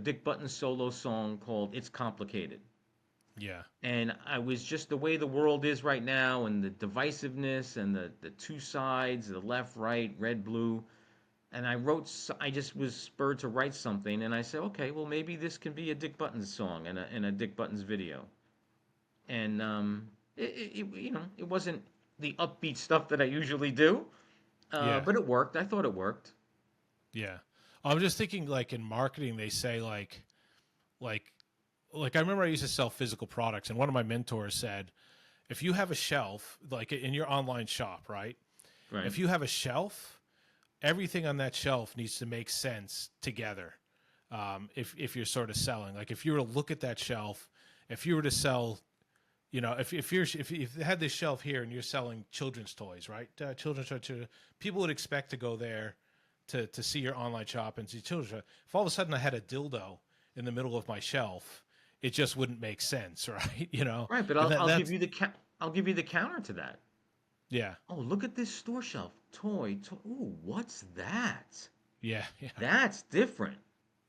Dick Button solo song called "It's Complicated." Yeah. And I was just the way the world is right now, and the divisiveness, and the two sides, the left, right, red, blue. And I just was spurred to write something, and I said, okay, well maybe this can be a Dick Buttons song and a Dick Buttons video. And it wasn't the upbeat stuff that I usually do, Yeah. but it worked. I thought it worked. Yeah. I'm just thinking like in marketing, they say like, like I remember I used to sell physical products, and one of my mentors said, if you have a shelf, like in your online shop, right? Right. If you have a shelf, everything on that shelf needs to make sense together. If you're sort of selling, like if you were to look at that shelf, if you were to sell, if you had this shelf here and you're selling children's toys, right? Children's toys, people would expect to go there to see your online shop and see children's toys. If all of a sudden I had a dildo in the middle of my shelf, it just wouldn't make sense, right? Right, but And I'll give that's you I'll give you the counter to that. yeah, Oh, look at this store shelf. Toy. Ooh, what's that? yeah, yeah, That's different.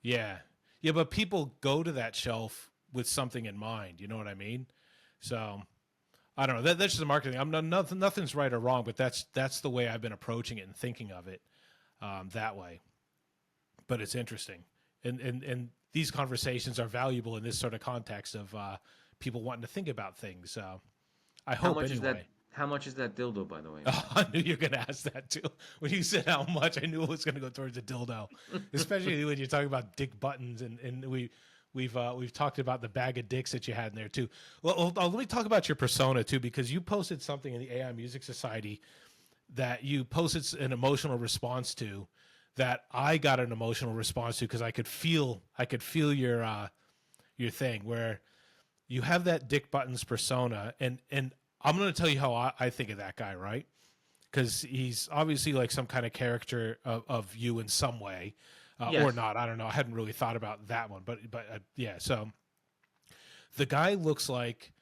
yeah, yeah. But people go to that shelf with something in mind. You know what I mean? So I don't know. That's just the marketing. I'm not nothing's right or wrong, but that's the way I've been approaching it and thinking of it that way. But it's interesting, and these conversations are valuable in this sort of context of people wanting to think about things. I How hope much is that? anyway. How much is that dildo, by the way? Oh, I knew you were going to ask that too. When you said how much, I knew it was going to go towards a dildo, especially when you're talking about dick buttons, and we've talked about the bag of dicks that you had in there too. Well, let me talk about your persona too, because you posted something in the AI Music Society that you posted an emotional response to that I got an emotional response to because I could feel your thing where you have that Dick Buttons persona, and I'm going to tell you how I think of that guy, right? Because he's obviously like some kind of character of you in some way, or Yes. not. I don't know. I hadn't really thought about that one, but yeah. So the guy looks like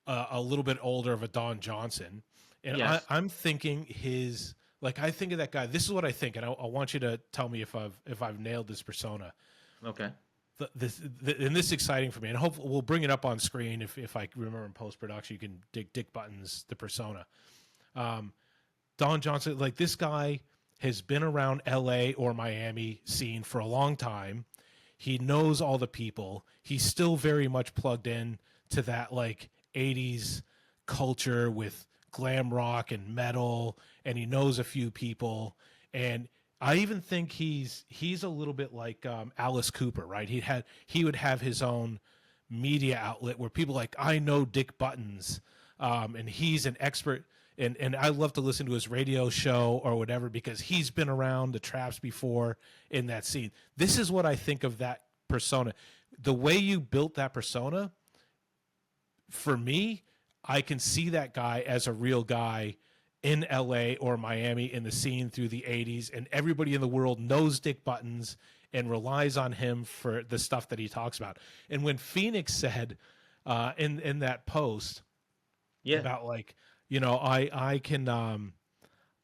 a little bit older of a Don Johnson, and Yes. I'm thinking I think of that guy. This is what I think, and I want you to tell me if I've nailed this persona. Okay. And this is exciting for me, and hopefully we'll bring it up on screen if I remember in post production. You can Dick Buttons the persona. Don Johnson, like this guy has been around L.A. or Miami scene for a long time. He knows all the people. He's still very much plugged in to that like '80s culture with glam rock and metal, and he knows a few people. And I even think he's a little bit like Alice Cooper, right? He would have his own media outlet where people like I know Dick Buttons, and he's an expert. And I love to listen to his radio show or whatever because he's been around the traps before in that scene. This is what I think of that persona. The way you built that persona, for me, I can see that guy as a real guy in LA or Miami in the scene through the 80s, and everybody in the world knows Dick Buttons, and relies on him for the stuff that he talks about. And when Phoenix said in that post Yeah, about like,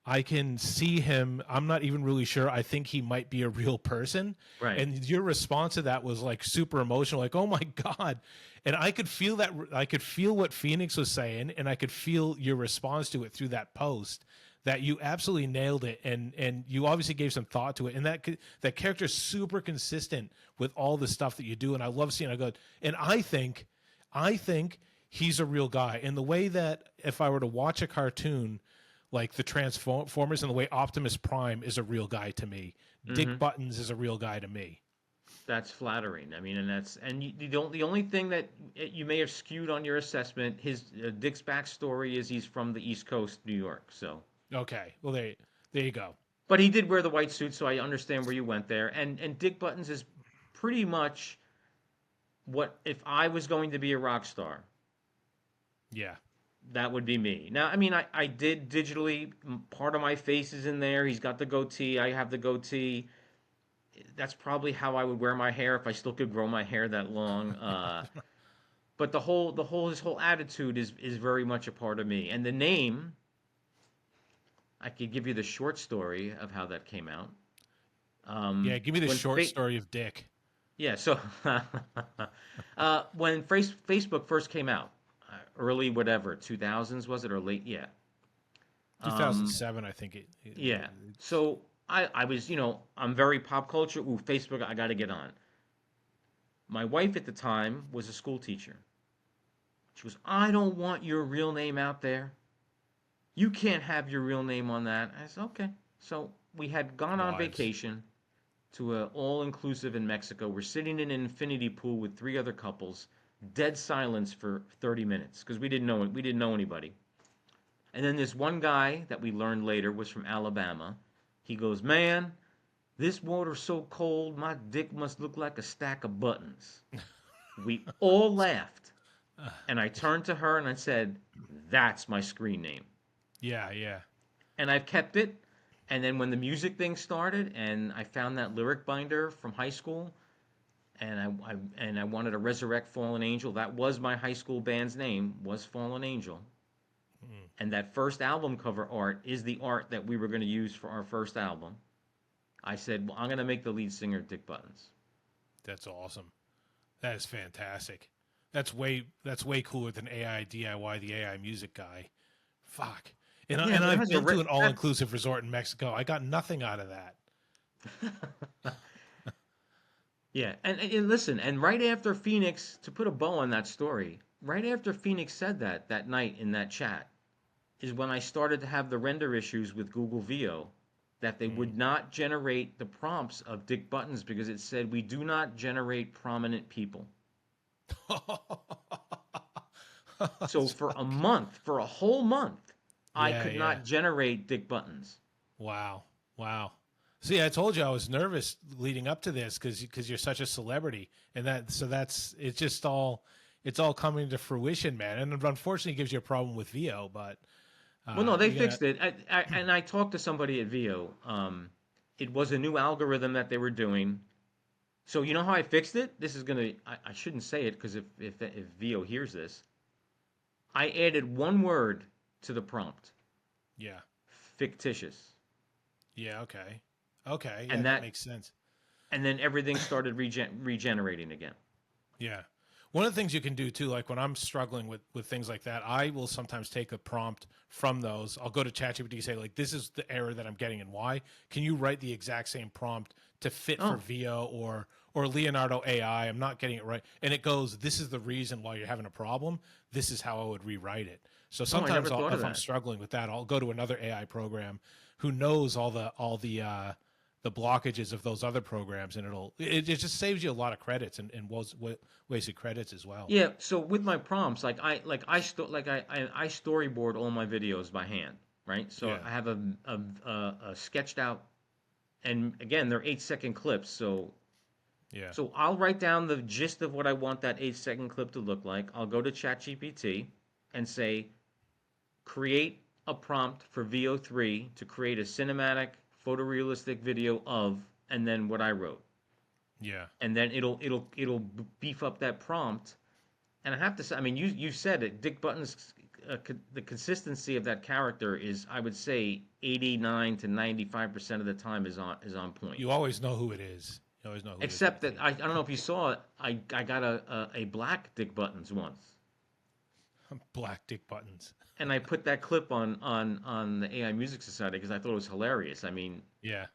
I can see him. I'm not even really sure. I think he might be a real person. right. And your response to that was like super emotional, like, oh my God. And I could feel that. I could feel what Phoenix was saying, and I could feel your response to it through that post, that you absolutely nailed it. And you obviously gave some thought to it. And that character is super consistent with all the stuff that you do. And I love seeing it go. And I think he's a real guy. In the way that if I were to watch a cartoon, like the Transformers, and the way Optimus Prime is a real guy to me, Dick Hmm. Buttons is a real guy to me. That's flattering. I mean, and the only thing that you may have skewed on your assessment, his Dick's backstory is he's from the East Coast, New York. So, Okay, well there you go. but he did wear the white suit, so I understand where you went there. And Dick Buttons is pretty much what if I was going to be a rock star, Yeah. that would be me. Now, I mean, I did digitally, part of my face is in there. He's got the goatee. I have the goatee. That's probably how I would wear my hair if I still could grow my hair that long. But his whole attitude is very much a part of me. And the name, I could give you the short story of how that came out. Yeah, give me the When short story of Dick. yeah, so when Facebook first came out, early whatever 2000s was it or late? Yeah, um, 2007, I think yeah. So I was I'm very pop culture. Ooh, Facebook, I got to get on. My wife at the time was a school teacher. She goes, I don't want your real name out there. You can't have your real name on that. I said, okay. So we had gone on Wives. vacation to an all-inclusive in Mexico. We're sitting in an infinity pool with three other couples. Dead silence for 30 minutes because we didn't know anybody. And then this one guy that we learned later was from Alabama. He goes, "Man, this water's so cold, my dick must look like a stack of buttons." We all laughed. And I turned to her and I said, "That's my screen name." Yeah, yeah. And I've kept it. And then when the music thing started, and I found that lyric binder from high school, and I wanted to resurrect Fallen Angel. That was my high school band's name, was Fallen Angel. Mm, And that first album cover art is the art that we were going to use for our first album. I said, well, I'm going to make the lead singer Dick Buttons. that's awesome. That is fantastic. That's way cooler than AI DIY, the AI music guy. Fuck. And Yeah, that I've has a been to re- an all inclusive resort in Mexico. I got nothing out of that. yeah, and listen, and right after Phoenix, to put a bow on that story, right after Phoenix said that night in that chat, is when I started to have the render issues with Google VO that they Mm. would not generate the prompts of Dick Buttons because it said we do not generate prominent people. So for a month, for a whole month, I Yeah, could yeah. not generate Dick Buttons. Wow. Wow. See, I told you I was nervous leading up to this because you're such a celebrity, and that's it's all coming to fruition, man. And unfortunately, it gives you a problem with VO, but Well, no, they you got fixed it. And I talked to somebody at VO. It was a new algorithm that they were doing. So you know how I fixed it? This is gonna. I shouldn't say it because if VO hears this, I added one word to the prompt: yeah, fictitious, yeah, okay, okay, yeah, and that makes sense. then everything started regenerating again. Yeah. One of the things you can do too, like when I'm struggling with things like that, I will sometimes take a prompt from those. I'll go to ChatGPT and say, like, this is the error that I'm getting and why. Can you write the exact same prompt to fit for Oh, VO or Leonardo AI? I'm not getting it right. And it goes, this is the reason why you're having a problem. This is how I would rewrite it. So oh, I never sometimes thought of if I'm that. struggling with that, I'll go to another AI program who knows all the blockages of those other programs, and it just saves you a lot of credits and wasted credits as well. Yeah. So with my prompts, I storyboard all my videos by hand, right? So Yeah, I have a sketched out, and again, they're 8-second clips. yeah, So I'll write down the gist of what I want that 8-second clip to look like. I'll go to ChatGPT and say, create a prompt for VO3 to create a cinematic, photorealistic video of, and then what I wrote. Yeah. and then it'll beef up that prompt. And I have to say, I mean, you said it. Dick Button's the consistency of that character is, I would say, 89 to 95% of the time is on point. You always know who it is. You always know who it is when Except you that see I don't know if you saw it. I got a black Dick Buttons once, it. Black Dick Buttons. and I put that clip on the AI Music Society because I thought it was hilarious. I mean, Yeah.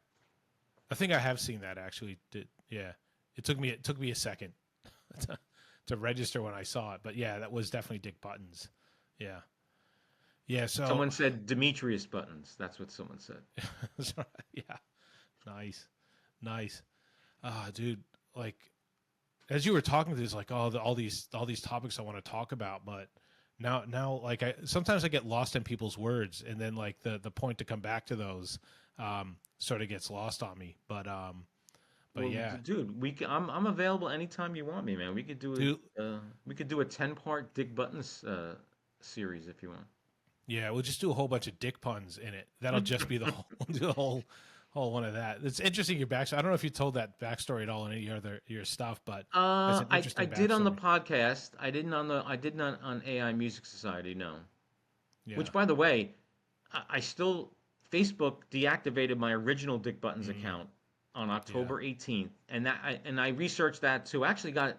I think I have seen that actually. Yeah. It took me a second to, to register when I saw it, but yeah, that was definitely Dick Buttons. Yeah. Yeah, so someone said Demetrius Buttons. That's what someone said. yeah. Nice. Nice. Ah, dude, like as you were talking to this, like all these topics I want to talk about, but now like I sometimes I get lost in people's words, and then like the point to come back to those sort of gets lost on me. But Well, yeah, dude, I'm available anytime you want me, man. dude, We could do a 10-part Dick Buttons series if you want. yeah, we'll just do a whole bunch of dick puns in it. That'll just be the whole the whole one of that. It's interesting your backstory. I don't know if you told that backstory at all in any other your stuff, but it's an I interesting did on the backstory. podcast. I did not on AI Music Society, no. Yeah. Which, by the way, I still Facebook deactivated my original Dick Buttons Mm, account on yeah. October 18th, and I researched that too. I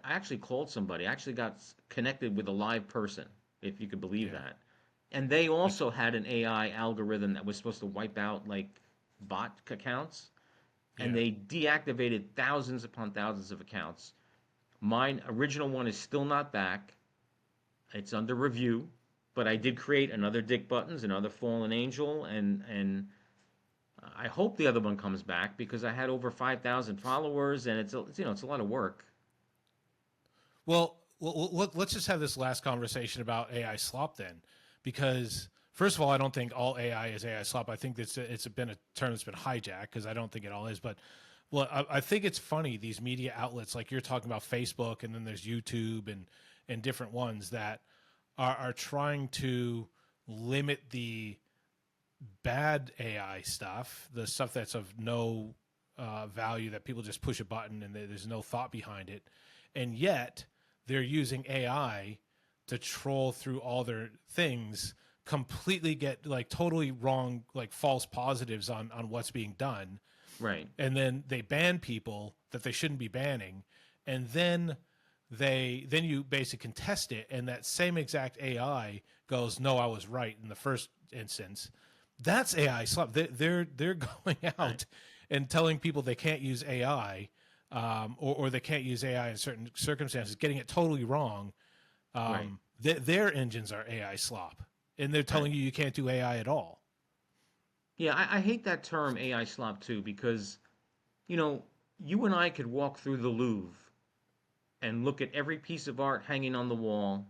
actually called somebody. I actually got connected with a live person, if you could believe Yeah. that. And they Like also had an AI algorithm that was supposed to wipe out like bot accounts, and yeah. they deactivated thousands upon thousands of accounts. Mine original one is still not back. It's under review, but I did create another Dick Buttons, another Fallen Angel, and I hope the other one comes back because I had over 5,000 followers, and it's a lot of work. Well, let's just have this last conversation about AI slop then, because first of all, I don't think all AI is AI slop. I think it's been a term that's been hijacked because I don't think it all is. But well, I think it's funny these media outlets like you're talking about Facebook, and then there's YouTube and different ones that are trying to limit the bad AI stuff, the stuff that's of no value that people just push a button and there's no thought behind it, and yet they're using AI to troll through all their things, completely get like totally wrong, like false positives on what's being done, Right, and then they ban people that they shouldn't be banning, and then you basically contest it, and that same exact AI goes, "No, I was right in the first instance." That's AI slop. They're going right, out and telling people they can't use AI, or they can't use AI in certain circumstances, getting it totally wrong. right, Their engines are AI slop, and they're right. telling you can't do AI at all. Yeah, I hate that term AI slop too because you know you and I could walk through the Louvre and look at every piece of art hanging on the wall,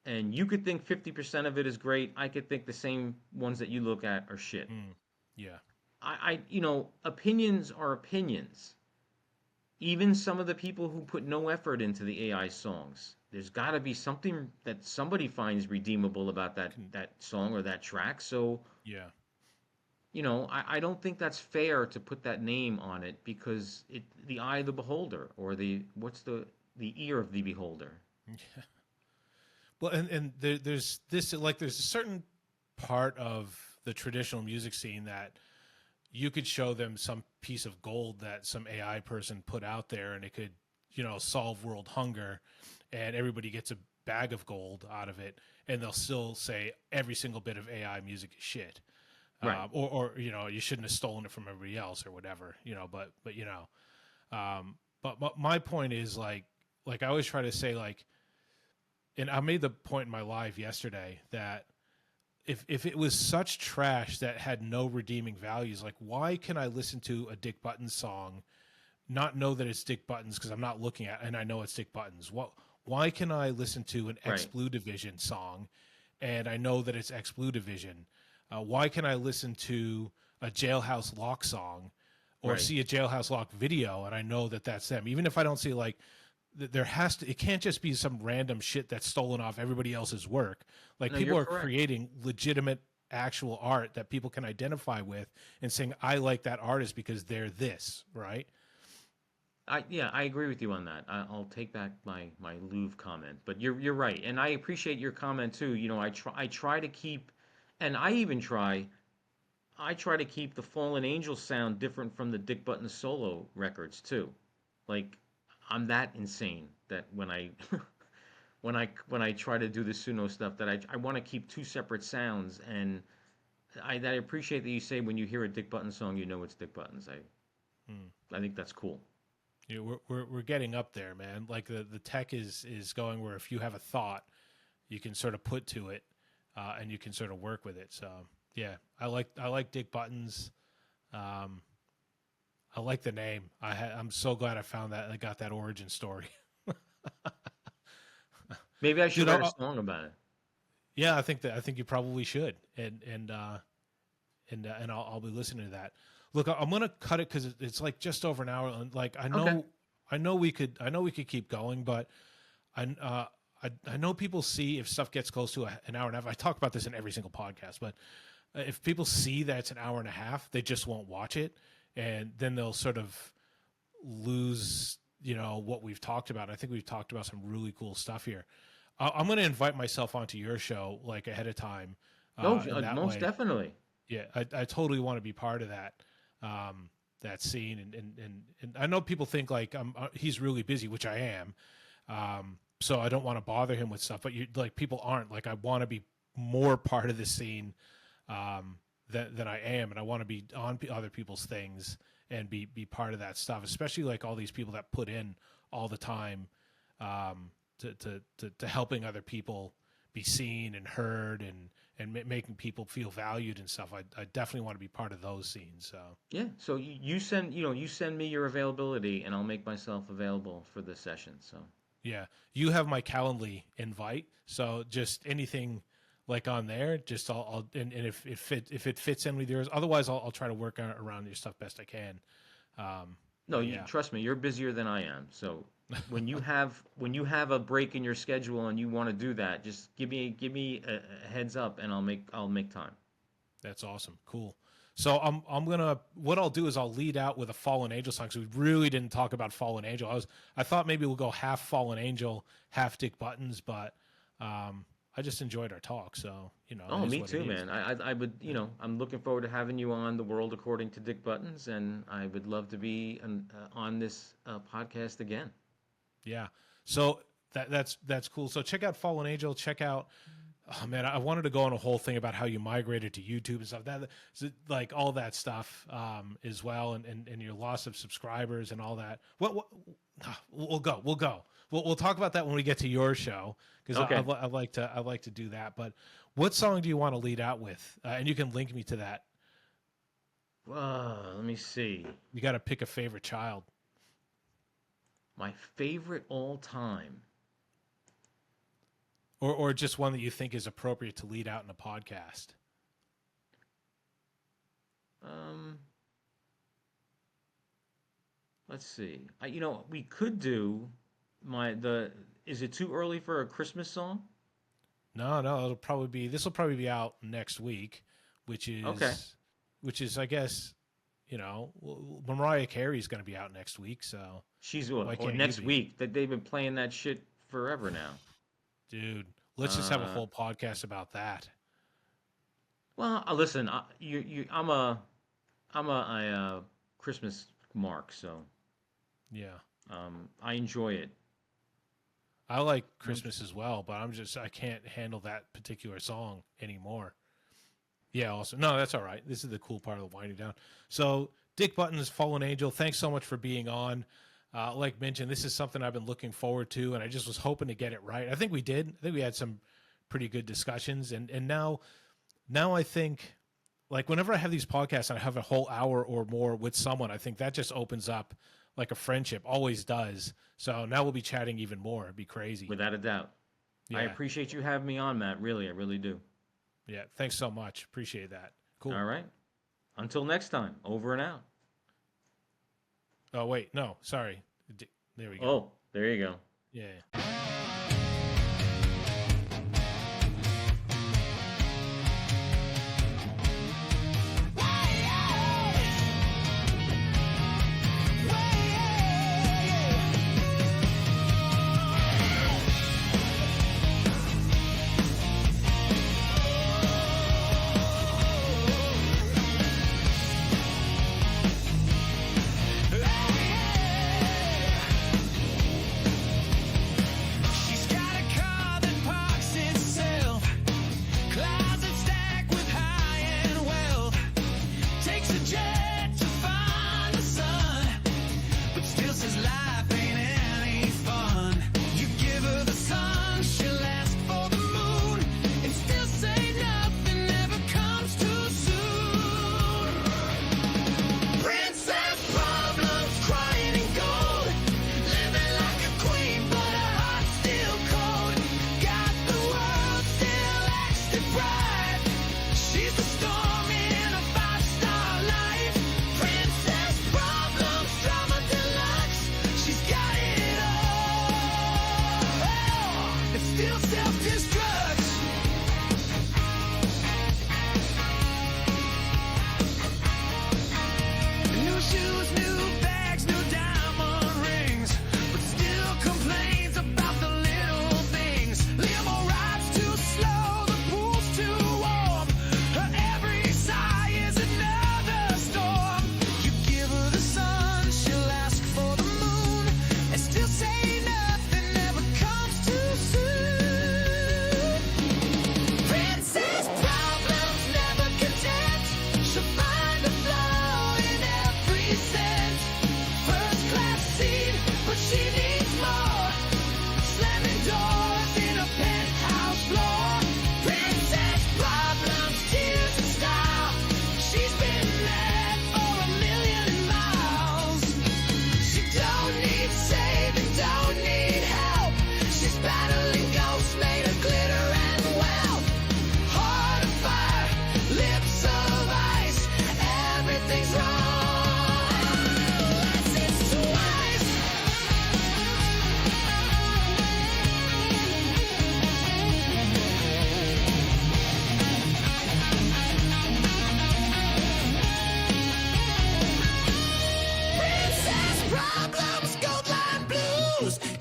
and you could think 50% of it is great. I could think the same ones that you look at are shit. Mm, yeah, Opinions are opinions. Even some of the people who put no effort into the AI songs, there's got to be something that somebody finds redeemable about Can- that song or that track. So, yeah. I don't think that's fair to put that name on it because the eye of the beholder or the ear of the beholder. Well, and there's this like there's a certain part of the traditional music scene that you could show them some piece of gold that some AI person put out there, and it could, solve world hunger, and everybody gets a bag of gold out of it, and they'll still say every single bit of AI music is shit, Right. or you shouldn't have stolen it from everybody else or whatever, but my point is like I always try to say like, and I made the point in my live yesterday that if it was such trash that had no redeeming values, like why can I listen to a Dick Buttons song, not know that it's Dick Buttons because I'm not looking at, and I know it's Dick Buttons. Why can I listen to an X Right. Blue Division song, and I know that it's X Blue Division? Why can I listen to a Jailhouse Lock song, or Right. see a Jailhouse Lock video, and I know that that's them, even if I don't see like there has to, it can't just be some random shit that's stolen off everybody else's work. Like No, people you're are correct. creating legitimate actual art that people can identify with and saying I like that artist because they're this, right? I agree with you on that. I'll take back my Louvre comment, but you're right, and I appreciate your comment too. You know, I try to keep, and I try to keep the Fallen Angel sound different from the Dick Buttons solo records too. Like I'm that insane that when I when I try to do the Suno stuff that I want to keep two separate sounds, and I appreciate that you say when you hear a Dick Buttons song you know it's Dick Buttons. Hmm. I think that's cool. Yeah, we're getting up there, man. Like the tech is going where if you have a thought, you can sort of put to it, and you can sort of work with it. So yeah, I like Dick Buttons. Um, I like the name. I'm so glad I found that. I got that origin story. Maybe I should Dude, write a song about it. yeah, I think you probably should, and I'll be listening to that. Look, I'm gonna cut it because it's like just over an hour. And like Okay. I know we could keep going, but I know people see if stuff gets close to an hour and a half. I talk about this in every single podcast, but if people see that it's an hour and a half, they just won't watch it, and then they'll sort of lose, what we've talked about. I think we've talked about some really cool stuff here. I'm going to invite myself onto your show like ahead of time. No, And that most way, definitely. yeah, I totally want to be part of that scene. And I know people think like he's really busy, which I am. So I don't want to bother him with stuff, but people aren't like, I want to be more part of the scene, than I am. And I want to be on other people's things and be part of that stuff, especially like all these people that put in all the time, to helping other people be seen and heard and making people feel valued and stuff. I definitely want to be part of those scenes. So Yeah. So you send me your availability, and I'll make myself available for the session. So yeah, you have my Calendly invite. So just anything like on there, just I'll and if it fits in with yours, otherwise I'll try to work around your stuff best I can. no, Yeah, trust me, you're busier than I am. So when you have a break in your schedule and you want to do that, just give me a heads up, and I'll make time. that's awesome. Cool. So what I'll do is I'll lead out with a Fallen Angel song. So we really didn't talk about Fallen Angel. I thought maybe we'll go half Fallen Angel, half Dick Buttons, but I just enjoyed our talk. So it Oh, is me what it too, is. man. I would, I'm looking forward to having you on The World According to Dick Buttons, and I would love to be on this podcast again. Yeah. So that's cool. So check out Fallen Angel. Check out. Oh man, I wanted to go on a whole thing about how you migrated to YouTube and stuff. That like all that stuff as well, and your loss of subscribers and all that. We'll go. We'll talk about that when we get to your show, because Okay. I like to do that. But what song do you want to lead out with? And you can link me to that. Let me see. You got to pick a favorite child. My favorite all time. Or just one that you think is appropriate to lead out in a podcast. Um, let's see. We could do Is it too early for a Christmas song? No, this will probably be out next week, which is Okay. I guess, Mariah Carey's going to be out next week, so She's why or can't you next be? week. That they've been playing that shit forever now. Dude, let's just have a Uh, whole podcast about that. well, listen. I'm a Christmas mark, so Yeah. I enjoy it. I like Christmas as well, but I can't handle that particular song anymore. Yeah, awesome. No, that's all right. This is the cool part of the winding down. So, Dick Buttons, Fallen Angel, thanks so much for being on. Like mentioned, this is something I've been looking forward to, and I just was hoping to get it right. I think we did. I think we had some pretty good discussions, and now I think, like, whenever I have these podcasts and I have a whole hour or more with someone, I think that just opens up like a friendship, always does. So now we'll be chatting even more. It'd be crazy. Without a doubt. I Yeah, appreciate you having me on, Matt. Really, I really do. yeah. Thanks so much. Appreciate that. Cool. All right. Until next time, over and out. Oh wait, no, sorry. There we go. Oh, there you go. Yeah.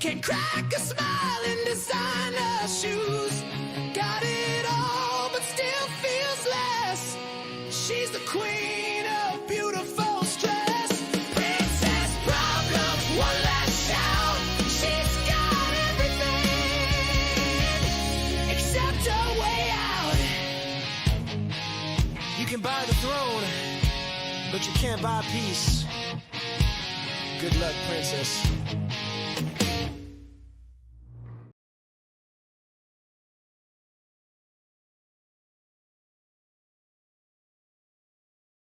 Can't crack a smile in designer shoes. Got it all, but still feels less. She's the queen of beautiful stress. Princess problems, one last shout. She's got everything except a way out. You can buy the throne, but you can't buy peace. Good luck, princess.